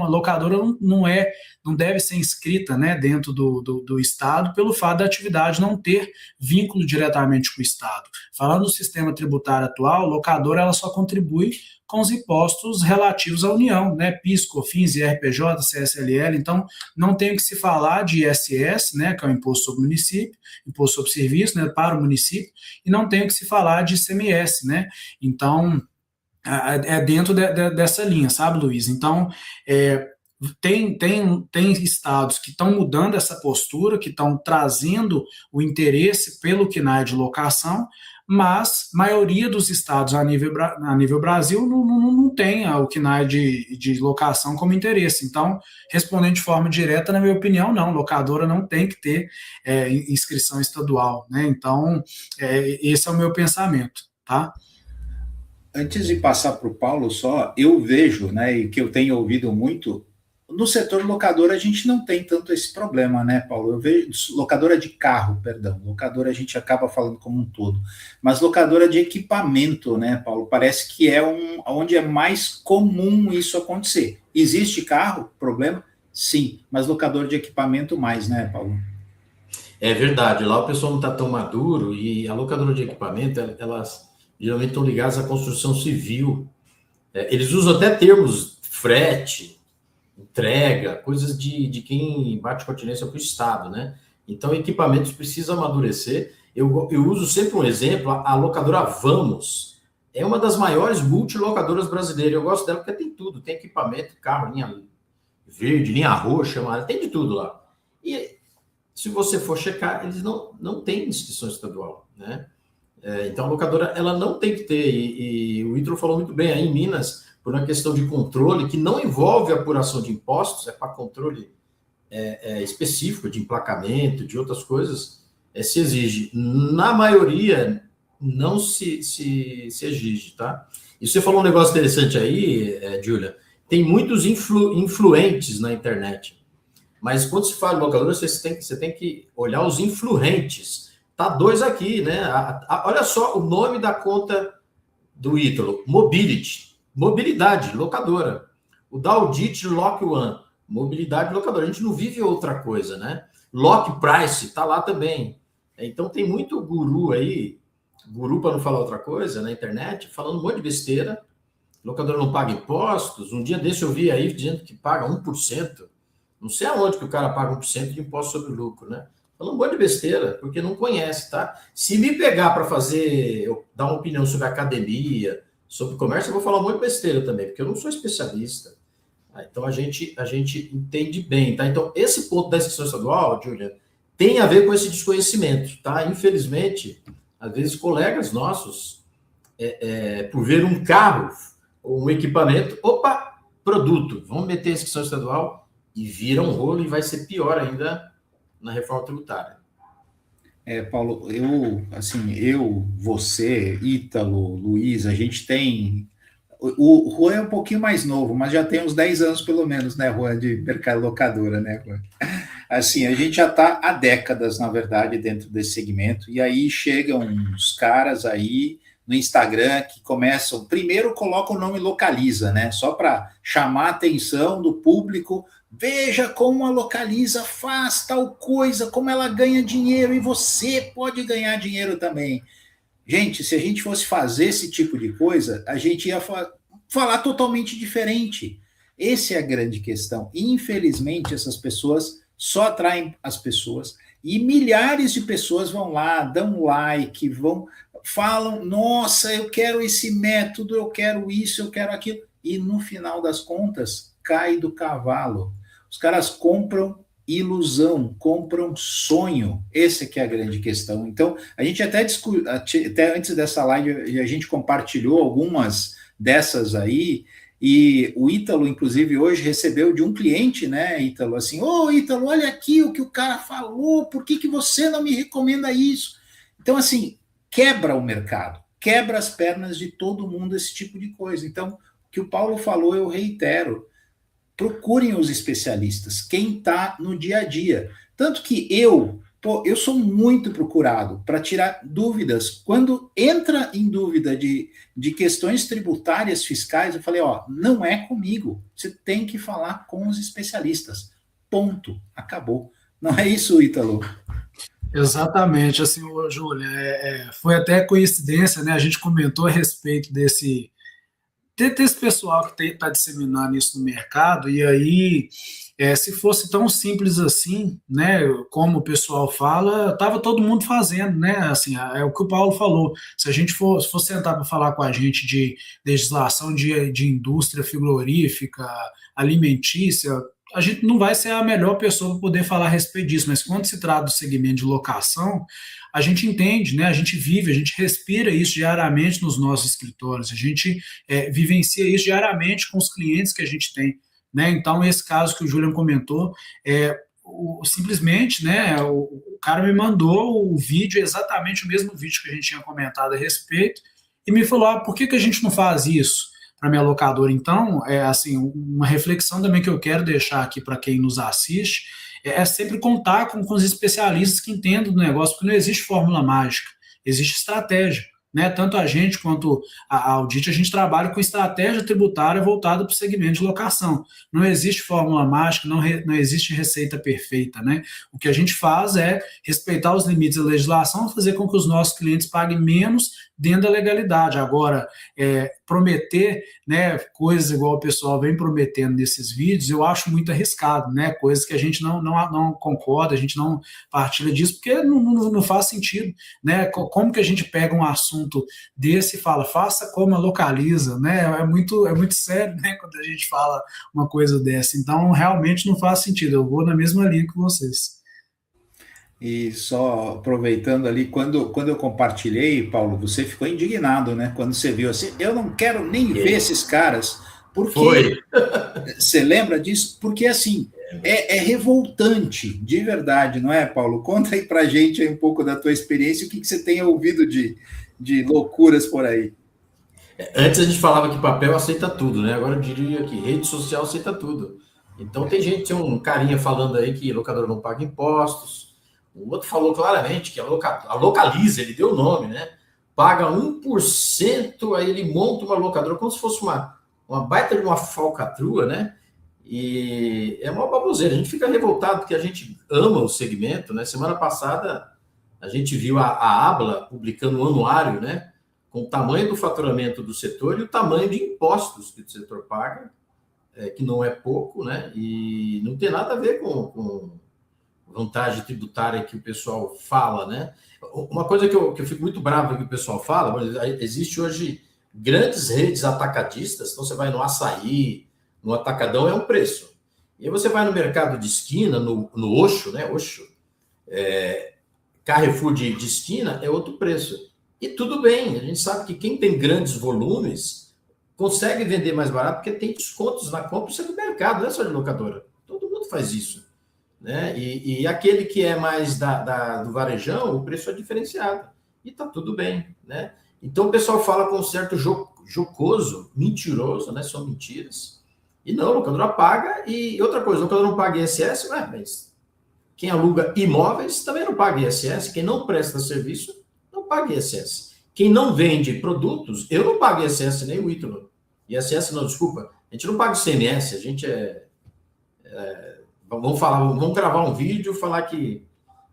a locadora não deve ser inscrita, né, dentro do estado, pelo fato da atividade não ter vínculo diretamente com o estado. Falando do sistema tributário atual, a locadora ela só contribui com os impostos relativos à União, né? PIS, COFINS, IRPJ, CSLL. Então, não tem que se falar de ISS, né? Que é o imposto sobre o município, imposto sobre serviço, né? Para o município, e não tem que se falar de ICMS, né? Então, dentro dessa linha, sabe, Luiz? Então, tem estados que estão mudando essa postura, que estão trazendo o interesse pelo KNAI de locação, mas a maioria dos estados a nível Brasil não tem o KNAI de locação como interesse. Então, respondendo de forma direta, na minha opinião, não, locadora não tem que ter inscrição estadual, né? Então, esse é o meu pensamento, tá? Antes de passar para o Paulo só, eu vejo, né, e que eu tenho ouvido muito, no setor locador a gente não tem tanto esse problema, né, Paulo? Eu vejo locadora de carro, perdão, locadora a gente acaba falando como um todo, mas locadora de equipamento, né, Paulo? Parece que é onde é mais comum isso acontecer. Existe carro, problema? Sim, mas locador de equipamento mais, né, Paulo? É verdade, lá o pessoal não está tão maduro e a locadora de equipamento, elas geralmente estão ligadas à construção civil. Eles usam até termos frete, entrega, coisas de quem bate continência para o Estado, né? Então, equipamentos precisam amadurecer. Eu uso sempre um exemplo, a locadora Vamos é uma das maiores multilocadoras brasileiras. Eu gosto dela porque tem tudo, tem equipamento, carro, linha verde, linha roxa, tem de tudo lá. E se você for checar, eles não têm inscrição estadual, né? Então, a locadora, ela não tem que ter, e o Ítalo falou muito bem, aí em Minas, por uma questão de controle, que não envolve apuração de impostos, é para controle específico de emplacamento, de outras coisas, se exige. Na maioria, não se exige, tá? E você falou um negócio interessante aí, Júlia, tem muitos influentes na internet, mas quando se fala em locadora, você tem que olhar os influentes. Tá dois aqui, né? Olha só o nome da conta do Ítalo, mobilidade, locadora. O Daudit Lock One, mobilidade, locadora. A gente não vive outra coisa, né? Lock Price, tá lá também. Então tem muito guru aí, para não falar outra coisa, na internet, falando um monte de besteira. Locadora não paga impostos. Um dia desse eu vi aí dizendo que paga 1%. Não sei aonde que o cara paga 1% de imposto sobre o lucro, né? Falando um monte de besteira, porque não conhece, tá? Se me pegar para dar uma opinião sobre academia, sobre comércio, eu vou falar um monte de besteira também, porque eu não sou especialista. Então, a gente entende bem, tá? Então, esse ponto da inscrição estadual, Júlia, tem a ver com esse desconhecimento, tá? Infelizmente, às vezes, colegas nossos, por ver um carro ou um equipamento, produto, vamos meter a inscrição estadual e vira um rolo e vai ser pior ainda na reforma tributária. Paulo, você, Ítalo, Luiz, a gente tem... O Juan é um pouquinho mais novo, mas já tem uns 10 anos pelo menos, né, Juan, de mercado locadora, né, Juan? Assim, a gente já está há décadas, na verdade, dentro desse segmento, e aí chegam uns caras aí no Instagram que começam, primeiro colocam o nome Localiza, né? Só para chamar a atenção do público. Veja como a Localiza faz tal coisa, como ela ganha dinheiro, e você pode ganhar dinheiro também. Gente, se a gente fosse fazer esse tipo de coisa, a gente ia falar totalmente diferente. Essa é a grande questão. Infelizmente, essas pessoas só atraem as pessoas e milhares de pessoas vão lá, dão like, falam, nossa, eu quero esse método, eu quero isso, eu quero aquilo. E no final das contas, cai do cavalo. Os caras compram ilusão, compram sonho. Essa que é a grande questão. Então, a gente até antes dessa live, a gente compartilhou algumas dessas aí, e o Ítalo, inclusive, hoje recebeu de um cliente, né, Ítalo, assim, Ítalo, olha aqui o que o cara falou, por que você não me recomenda isso? Então, assim, quebra o mercado, quebra as pernas de todo mundo esse tipo de coisa. Então, o que o Paulo falou, eu reitero, procurem os especialistas, quem está no dia a dia. Tanto que eu sou muito procurado para tirar dúvidas. Quando entra em dúvida de questões tributárias, fiscais, eu falei, não é comigo. Você tem que falar com os especialistas. Ponto. Acabou. Não é isso, Ítalo? Exatamente. Assim, Júlia, foi até coincidência, né? A gente comentou a respeito desse pessoal que está disseminando isso no mercado, e aí, se fosse tão simples assim, né, como o pessoal fala, estava todo mundo fazendo, né, assim, é o que o Paulo falou, se a gente for sentar para falar com a gente de legislação de indústria frigorífica, alimentícia, a gente não vai ser a melhor pessoa para poder falar a respeito disso, mas quando se trata do segmento de locação, a gente entende, né? A gente vive, a gente respira isso diariamente nos nossos escritórios, a gente vivencia isso diariamente com os clientes que a gente tem, né? Então, esse caso que o Julian comentou, simplesmente, né, o cara me mandou o vídeo, exatamente o mesmo vídeo que a gente tinha comentado a respeito, e me falou, por que a gente não faz isso para minha locadora? Então, assim, uma reflexão também que eu quero deixar aqui para quem nos assiste, sempre contar com os especialistas que entendem do negócio, porque não existe fórmula mágica, existe estratégia, né? Tanto a gente quanto a Audit, a gente trabalha com estratégia tributária voltada para o segmento de locação. Não existe fórmula mágica, não existe receita perfeita, né? O que a gente faz é respeitar os limites da legislação, fazer com que os nossos clientes paguem menos dentro da legalidade. Agora, prometer, né, coisas igual o pessoal vem prometendo nesses vídeos, eu acho muito arriscado, né? Coisas que a gente não concorda, a gente não partilha disso, porque não faz sentido, né? Como que a gente pega um assunto desse e fala, faça como a Localiza, né? É muito sério, né, quando a gente fala uma coisa dessa. Então, realmente não faz sentido. Eu vou na mesma linha que vocês. E só aproveitando ali, quando eu compartilhei, Paulo, você ficou indignado, né? Quando você viu assim, eu não quero nem ver esses caras, porque você lembra disso? Porque assim, é revoltante, de verdade, não é, Paulo? Conta aí pra gente aí um pouco da tua experiência, o que você tem ouvido de loucuras por aí. Antes a gente falava que papel aceita tudo, né? Agora eu diria que rede social aceita tudo. Então tem um carinha falando aí que locadora não paga impostos. O outro falou claramente que a Localiza, ele deu o nome, né? Paga 1%, aí ele monta uma locadora como se fosse uma baita de uma falcatrua, né? E é uma baboseira. A gente fica revoltado porque a gente ama o segmento, né? Semana passada a gente viu a Abla publicando um anuário, né? Com o tamanho do faturamento do setor e o tamanho de impostos que o setor paga, que não é pouco, né? E não tem nada a ver com vantagem tributária que o pessoal fala, né? Uma coisa que eu fico muito bravo que o pessoal fala, existe hoje grandes redes atacadistas, então você vai no Açaí, no Atacadão é um preço. E aí você vai no mercado de esquina, no Oxo, né? Oxo, Carrefour de esquina é outro preço. E tudo bem, a gente sabe que quem tem grandes volumes consegue vender mais barato porque tem descontos na compra, isso é do mercado, não é só de locadora. Todo mundo faz isso. Né? E aquele que é mais do varejão, o preço é diferenciado. E tá tudo bem, né? Então o pessoal fala com um certo jocoso, mentiroso, né? São mentiras. E não, a locadora paga. E outra coisa, a locadora não paga ISS, mas Quem aluga imóveis também não paga ISS. Quem não presta serviço não paga ISS. Quem não vende produtos, eu não pago ISS, nem o Ítalo. ISS não, desculpa. A gente não paga o CMS, a gente vamos gravar um vídeo, falar que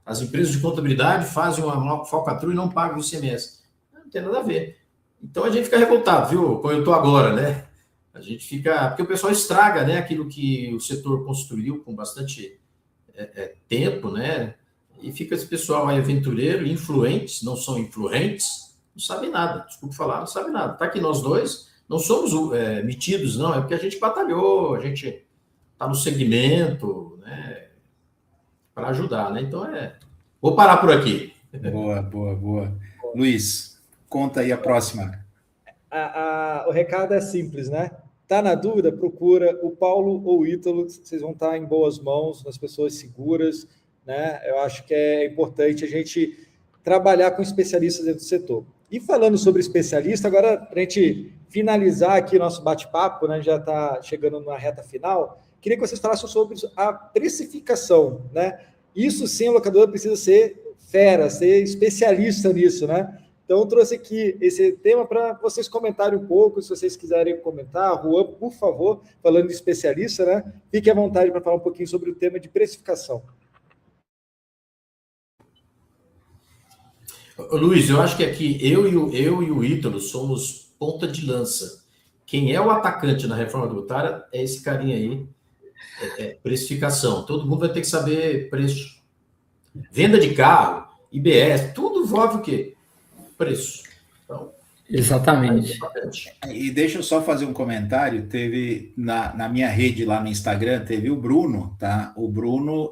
as empresas de contabilidade fazem uma falcatrua e não pagam o ICMS. Não tem nada a ver. Então a gente fica revoltado, viu? Como eu estou agora, né? A gente fica... Porque o pessoal estraga, né, aquilo que o setor construiu com bastante tempo, né? E fica esse pessoal aí aventureiro, influentes, não são influentes, não sabe nada. Desculpa falar, não sabe nada. Tá aqui nós dois, não somos metidos, não. É porque a gente batalhou, a gente está no segmento, né? Para ajudar, né? Então vou parar por aqui. Boa. Luiz, conta aí a próxima. O recado é simples, né? Tá na dúvida? Procura o Paulo ou o Ítalo, vocês vão estar em boas mãos, nas pessoas seguras, né? Eu acho que é importante a gente trabalhar com especialistas dentro do setor. E falando sobre especialista, agora, para a gente finalizar aqui nosso bate-papo, né? Já está chegando na reta final, queria que vocês falassem sobre a precificação, né? Isso sim, o locador precisa ser fera, ser especialista nisso, né? Então, eu trouxe aqui esse tema para vocês comentarem um pouco, se vocês quiserem comentar. Juan, por favor, falando de especialista, né? Fique à vontade para falar um pouquinho sobre o tema de precificação. Luiz, eu acho que aqui eu e o Ítalo somos ponta de lança. Quem é o atacante na reforma tributária é esse carinha aí, precificação. Todo mundo vai ter que saber preço. Venda de carro, IBS, tudo envolve o quê? Preço. Então, exatamente. E deixa eu só fazer um comentário. Teve na minha rede lá no Instagram, teve o Bruno, tá? O Bruno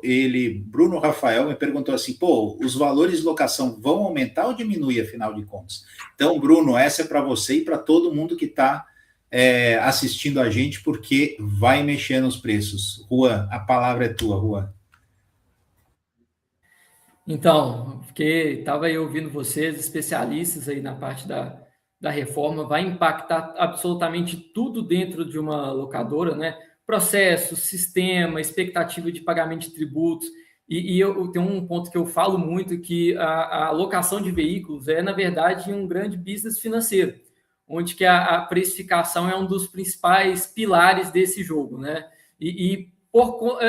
Rafael me perguntou assim: pô, os valores de locação vão aumentar ou diminuir, afinal de contas? Então, Bruno, essa é para você e para todo mundo que está assistindo a gente, porque vai mexer nos preços. Juan, a palavra é tua, Juan. Então, estava aí ouvindo vocês, especialistas aí na parte da reforma, vai impactar absolutamente tudo dentro de uma locadora, né? Processo, sistema, expectativa de pagamento de tributos. E eu tenho um ponto que eu falo muito, que a locação de veículos na verdade, um grande business financeiro, onde que a precificação é um dos principais pilares desse jogo, né?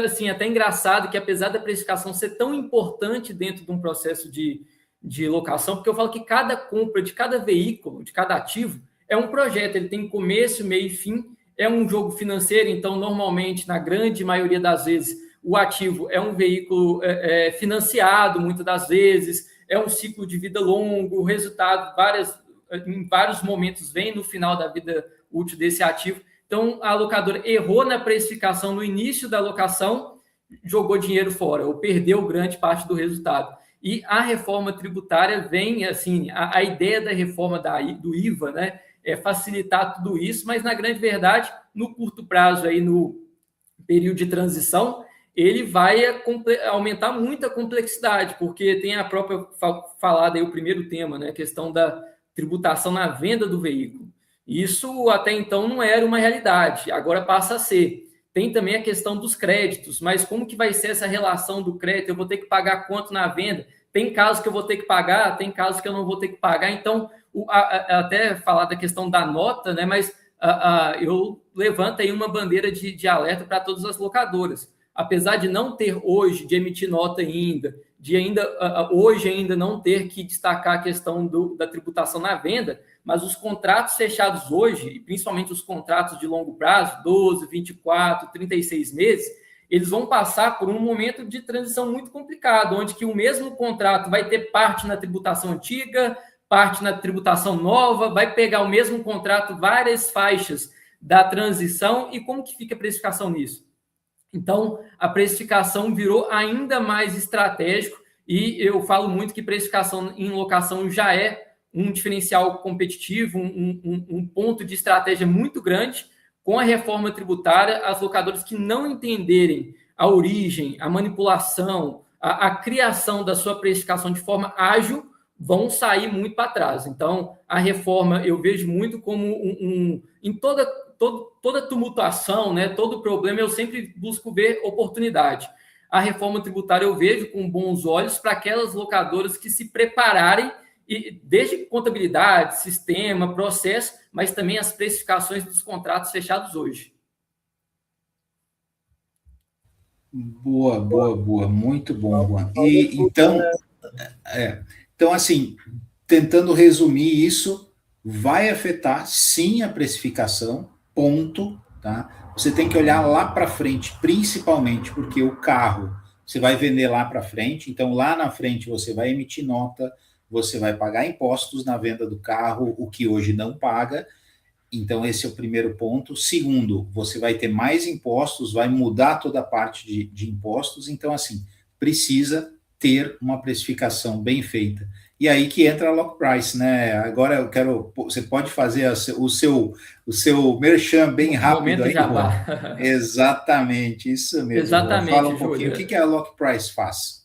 Assim, até engraçado que, apesar da precificação ser tão importante dentro de um processo de locação, porque eu falo que cada compra de cada veículo, de cada ativo, é um projeto, ele tem começo, meio e fim, é um jogo financeiro, então, normalmente, na grande maioria das vezes, o ativo é um veículo financiado, muitas das vezes, é um ciclo de vida longo, o resultado, em vários momentos, vem no final da vida útil desse ativo. Então, a locadora errou na precificação no início da locação, jogou dinheiro fora, ou perdeu grande parte do resultado. E a reforma tributária vem, assim, a ideia da reforma do IVA, né, é facilitar tudo isso, mas, na grande verdade, no curto prazo, aí, no período de transição, ele vai aumentar muito a complexidade, porque tem a própria falada aí, o primeiro tema, né, a questão da tributação na venda do veículo. Isso até então não era uma realidade, agora passa a ser. Tem também a questão dos créditos, mas como que vai ser essa relação do crédito? Eu vou ter que pagar quanto na venda? Tem casos que eu vou ter que pagar, tem casos que eu não vou ter que pagar. Então, até falar da questão da nota, né? Mas eu levanto aí uma bandeira de alerta para todas as locadoras. Apesar de não ter hoje, de emitir nota ainda, hoje ainda não ter que destacar a questão da tributação na venda, mas os contratos fechados hoje, e principalmente os contratos de longo prazo, 12, 24, 36 meses, eles vão passar por um momento de transição muito complicado, onde que o mesmo contrato vai ter parte na tributação antiga, parte na tributação nova, vai pegar o mesmo contrato, várias faixas da transição, e como que fica a precificação nisso? Então, a precificação virou ainda mais estratégico, e eu falo muito que precificação em locação já é um diferencial competitivo, um ponto de estratégia muito grande. Com a reforma tributária, as locadoras que não entenderem a origem, a manipulação, a criação da sua precificação de forma ágil, vão sair muito para trás. Então, a reforma eu vejo muito como em toda tumultuação, né, todo problema, eu sempre busco ver oportunidade. a reforma tributária eu vejo com bons olhos para aquelas locadoras que se prepararem, e desde contabilidade, sistema, processo, mas também as precificações dos contratos fechados hoje. Boa, muito bom, Juan. Então, assim, tentando resumir isso, vai afetar sim a precificação, ponto, tá? Você tem que olhar lá para frente, principalmente porque o carro você vai vender lá para frente, então lá na frente você vai emitir nota, você vai pagar impostos na venda do carro, o que hoje não paga. Então, esse é o primeiro ponto. Segundo, você vai ter mais impostos, vai mudar toda a parte de impostos. Então, assim, precisa ter uma precificação bem feita. E aí que entra a lock price, né? Agora eu quero... Você pode fazer o seu merchan bem rápido aí, Juan? Exatamente, isso mesmo. Exatamente, fala um pouquinho. O que a lock price faz?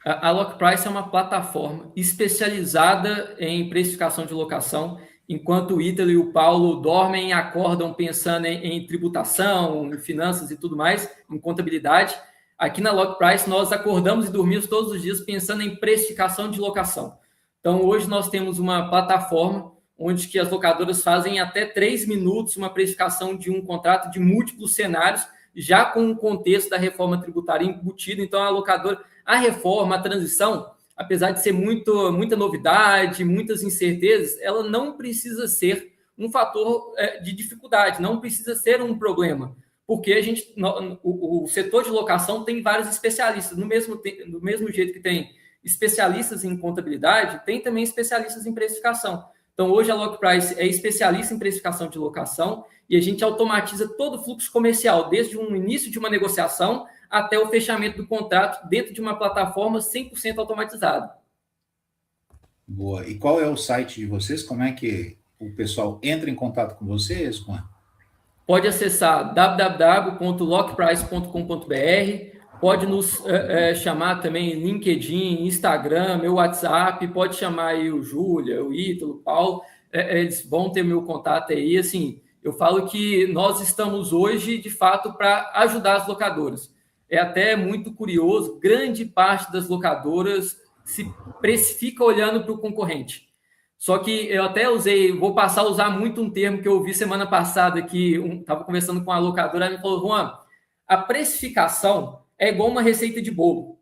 A lock price é uma plataforma especializada em precificação de locação. Enquanto o Ítalo e o Paulo dormem e acordam pensando em tributação, em finanças e tudo mais, em contabilidade, aqui na Lock Price nós acordamos e dormimos todos os dias pensando em precificação de locação. Então, hoje nós temos uma plataforma onde que as locadoras fazem em até 3 minutos uma precificação de um contrato de múltiplos cenários, já com o contexto da reforma tributária embutido. Então, a reforma, a transição, apesar de ser muita novidade, muitas incertezas, ela não precisa ser um fator de dificuldade, não precisa ser um problema, porque o setor de locação tem vários especialistas, do mesmo jeito que tem especialistas em contabilidade, tem também especialistas em precificação. Então, hoje a Lock Price é especialista em precificação de locação e a gente automatiza todo o fluxo comercial, desde o início de uma negociação até o fechamento do contrato dentro de uma plataforma 100% automatizada. Boa. E qual é o site de vocês? Como é que o pessoal entra em contato com vocês, Juan? Pode acessar www.lockprice.com.br, pode nos chamar também em LinkedIn, Instagram, meu WhatsApp, pode chamar aí o Júlia, o Ítalo, o Paulo, eles vão ter meu contato aí. Assim, eu falo que nós estamos hoje, de fato, para ajudar as locadoras. É até muito curioso, grande parte das locadoras se precifica olhando para o concorrente. Só que eu até vou passar a usar muito um termo que eu ouvi semana passada, que estava conversando com a locadora, ela me falou: Juan, a precificação é igual uma receita de bolo.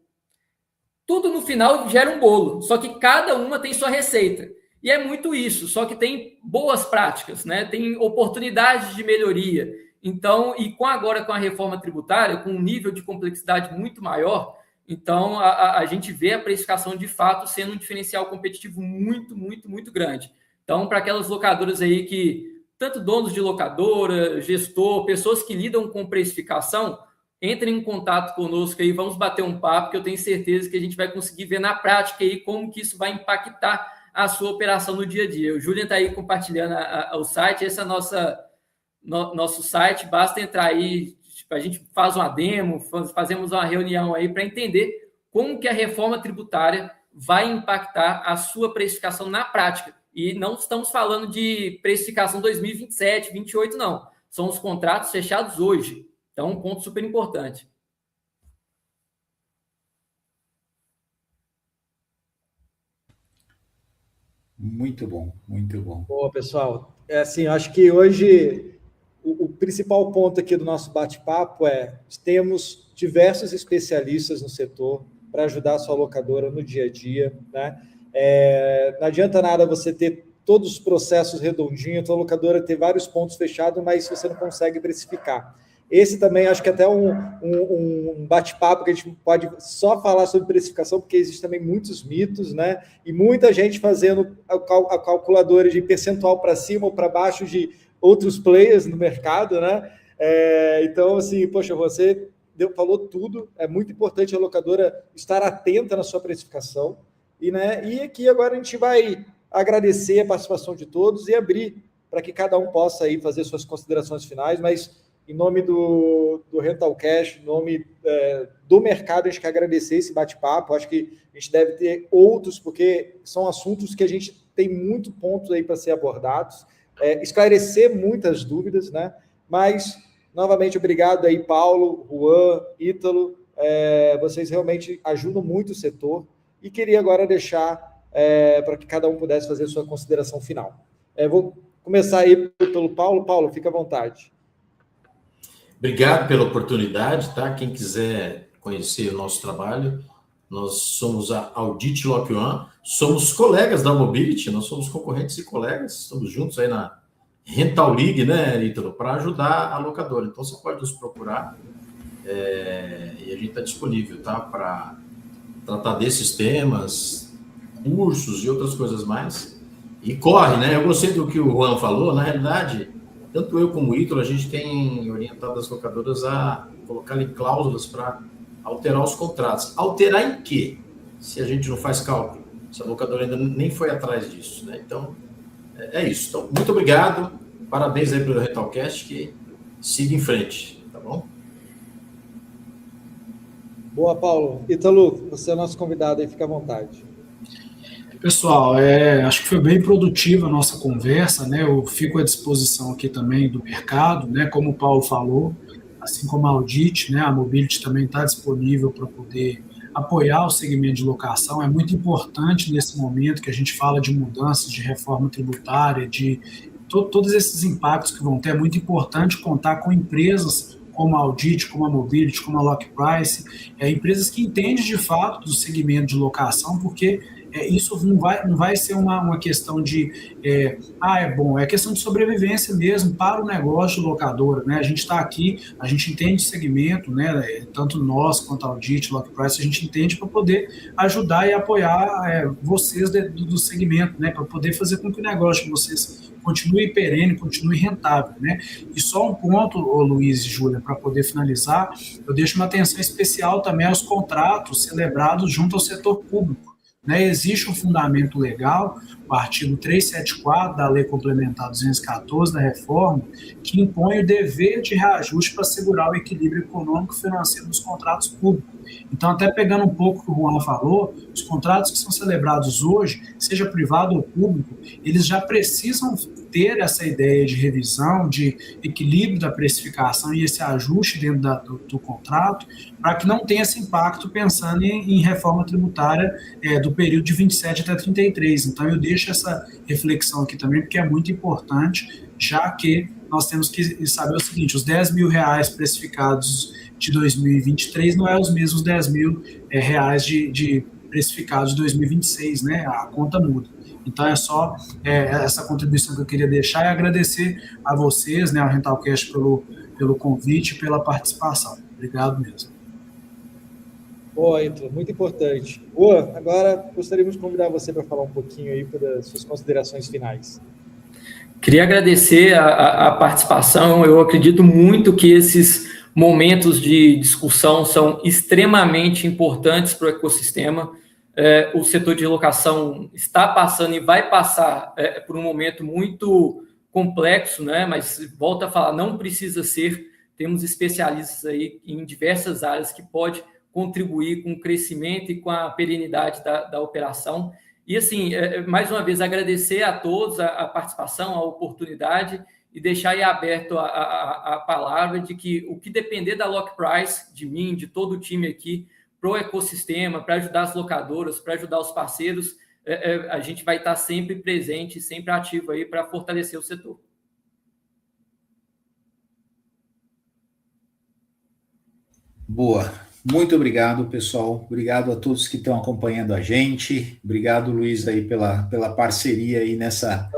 Tudo no final gera um bolo, só que cada uma tem sua receita. E é muito isso, só que tem boas práticas, né? Tem oportunidades de melhoria. Então, e agora com a reforma tributária, com um nível de complexidade muito maior, então a gente vê a precificação de fato sendo um diferencial competitivo muito, muito, muito grande. Então, para aquelas locadoras aí que, tanto donos de locadora, gestor, pessoas que lidam com precificação, entrem em contato conosco aí, vamos bater um papo, que eu tenho certeza que a gente vai conseguir ver na prática aí como que isso vai impactar a sua operação no dia a dia. O Julian está aí compartilhando o site, esse é nosso site, basta entrar aí, a gente faz uma demo, fazemos uma reunião aí para entender como que a reforma tributária vai impactar a sua precificação na prática. E não estamos falando de precificação 2027, 2028, não. São os contratos fechados hoje. Então, um ponto super importante. Muito bom, muito bom. Boa, pessoal. Assim, acho que hoje o principal ponto aqui do nosso bate-papo temos diversos especialistas no setor para ajudar a sua locadora no dia a dia, né? Não adianta nada você ter todos os processos redondinhos, a sua locadora ter vários pontos fechados, mas você não consegue precificar. Esse também acho que até um bate-papo que a gente pode só falar sobre precificação, porque existem também muitos mitos, né? E muita gente fazendo a calculadora de percentual para cima ou para baixo de outros players no mercado, né? Então, assim, poxa, você falou tudo. É muito importante a locadora estar atenta na sua precificação. E aqui agora a gente vai agradecer a participação de todos e abrir para que cada um possa aí fazer suas considerações finais, mas em nome do Rental Cash, em nome do mercado, a gente quer agradecer esse bate-papo. Acho que a gente deve ter outros, porque são assuntos que a gente tem muito pontos aí para ser abordados, esclarecer muitas dúvidas, né? Mas, novamente, obrigado aí, Paulo, Juan, Ítalo. vocês realmente ajudam muito o setor, e queria agora deixar para que cada um pudesse fazer a sua consideração final. Vou começar aí pelo Paulo. Paulo, fica à vontade. Obrigado pela oportunidade, tá? Quem quiser conhecer o nosso trabalho, nós somos a Audit Lock One, somos colegas da Mobility, nós somos concorrentes e colegas, estamos juntos aí na Rental League, né, Ítalo, para ajudar a locadora. Então, você pode nos procurar e a gente está disponível, tá? Para tratar desses temas, cursos e outras coisas mais. E corre, né? Eu gostei do que o Juan falou. Na realidade, tanto eu como o Ítalo, a gente tem orientado as locadoras a colocarem cláusulas para alterar os contratos. Alterar em quê? Se a gente não faz cálculo. Se a locadora ainda nem foi atrás disso, né? Então, é isso. Então, muito obrigado. Parabéns aí pelo Rentalcast, que siga em frente, tá bom? Boa, Paulo. Ítalo, você é o nosso convidado aí, fica à vontade. Pessoal, acho que foi bem produtiva a nossa conversa, né? Eu fico à disposição aqui também do mercado, né? Como o Paulo falou, assim como a Audit, né? A Mobility também está disponível para poder apoiar o segmento de locação. É muito importante nesse momento que a gente fala de mudanças, de reforma tributária, de todos esses impactos que vão ter. É muito importante contar com empresas como a Audit, como a Mobility, como a Lock Price, empresas que entendem de fato do segmento de locação, porque isso não vai ser uma questão de é questão de sobrevivência mesmo para o negócio de locadora, né? A gente está aqui, a gente entende o segmento, né? Tanto nós quanto a Audit, Lock Price, a gente entende para poder ajudar e apoiar vocês do segmento, né? Para poder fazer com que o negócio de vocês continue perene, continue rentável, né? E só um ponto, Luiz e Júlia, para poder finalizar, eu deixo uma atenção especial também aos contratos celebrados junto ao setor público. Né, existe um fundamento legal, o artigo 374 da Lei Complementar 214 da reforma, que impõe o dever de reajuste para assegurar o equilíbrio econômico e financeiro dos contratos públicos. Então, até pegando um pouco o que o Juan falou, os contratos que são celebrados hoje, seja privado ou público, eles já precisam ter essa ideia de revisão, de equilíbrio da precificação e esse ajuste dentro do contrato, para que não tenha esse impacto pensando em reforma tributária do período de 27 até 33. Então, eu deixo essa reflexão aqui também, porque é muito importante, já que nós temos que saber o seguinte, os R$10 mil precificados de 2023 não é os mesmos R$10 mil de precificados de 2026, né? A conta muda. Então, é só essa contribuição que eu queria deixar e agradecer a vocês, né, ao Rentalcast, pelo convite e pela participação. Obrigado mesmo. Boa, Ítalo, muito importante. Boa, agora gostaríamos de convidar você para falar um pouquinho aí das suas considerações finais. Queria agradecer a participação. Eu acredito muito que esses momentos de discussão são extremamente importantes para o ecossistema. O setor de locação está passando e vai passar por um momento muito complexo, né? Mas volto a falar, não precisa ser. Temos especialistas aí em diversas áreas que podem contribuir com o crescimento e com a perenidade da operação. E, assim, mais uma vez, agradecer a todos a participação, a oportunidade e deixar aí aberto a palavra de que o que depender da Lock Price, de mim, de todo o time aqui, para o ecossistema, para ajudar as locadoras, para ajudar os parceiros, a gente vai estar sempre presente, sempre ativo aí para fortalecer o setor. Boa. Muito obrigado, pessoal. Obrigado a todos que estão acompanhando a gente. Obrigado, Luiz, aí pela parceria aí nessa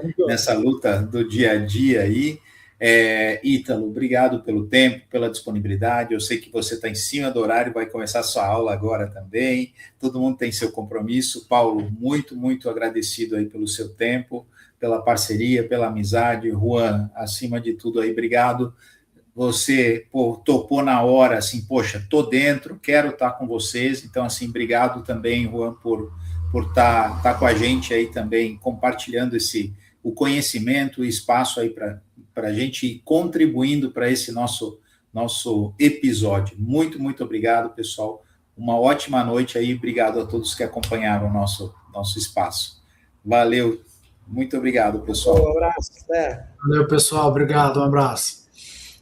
luta do dia a dia aí. Ítalo, obrigado pelo tempo, pela disponibilidade. Eu sei que você está em cima do horário, vai começar a sua aula agora também. Todo mundo tem seu compromisso. Paulo, muito, muito agradecido aí pelo seu tempo, pela parceria, pela amizade. Juan, acima de tudo aí, obrigado. Você topou na hora, assim, poxa, tô dentro, quero estar com vocês. Então, assim, obrigado também, Juan, por estar com a gente aí também, compartilhando o conhecimento, o espaço aí para a gente ir contribuindo para esse nosso episódio. Muito, muito obrigado, pessoal. Uma ótima noite aí, obrigado a todos que acompanharam o nosso espaço. Valeu, muito obrigado, pessoal. Um abraço, Valeu, pessoal, obrigado, um abraço.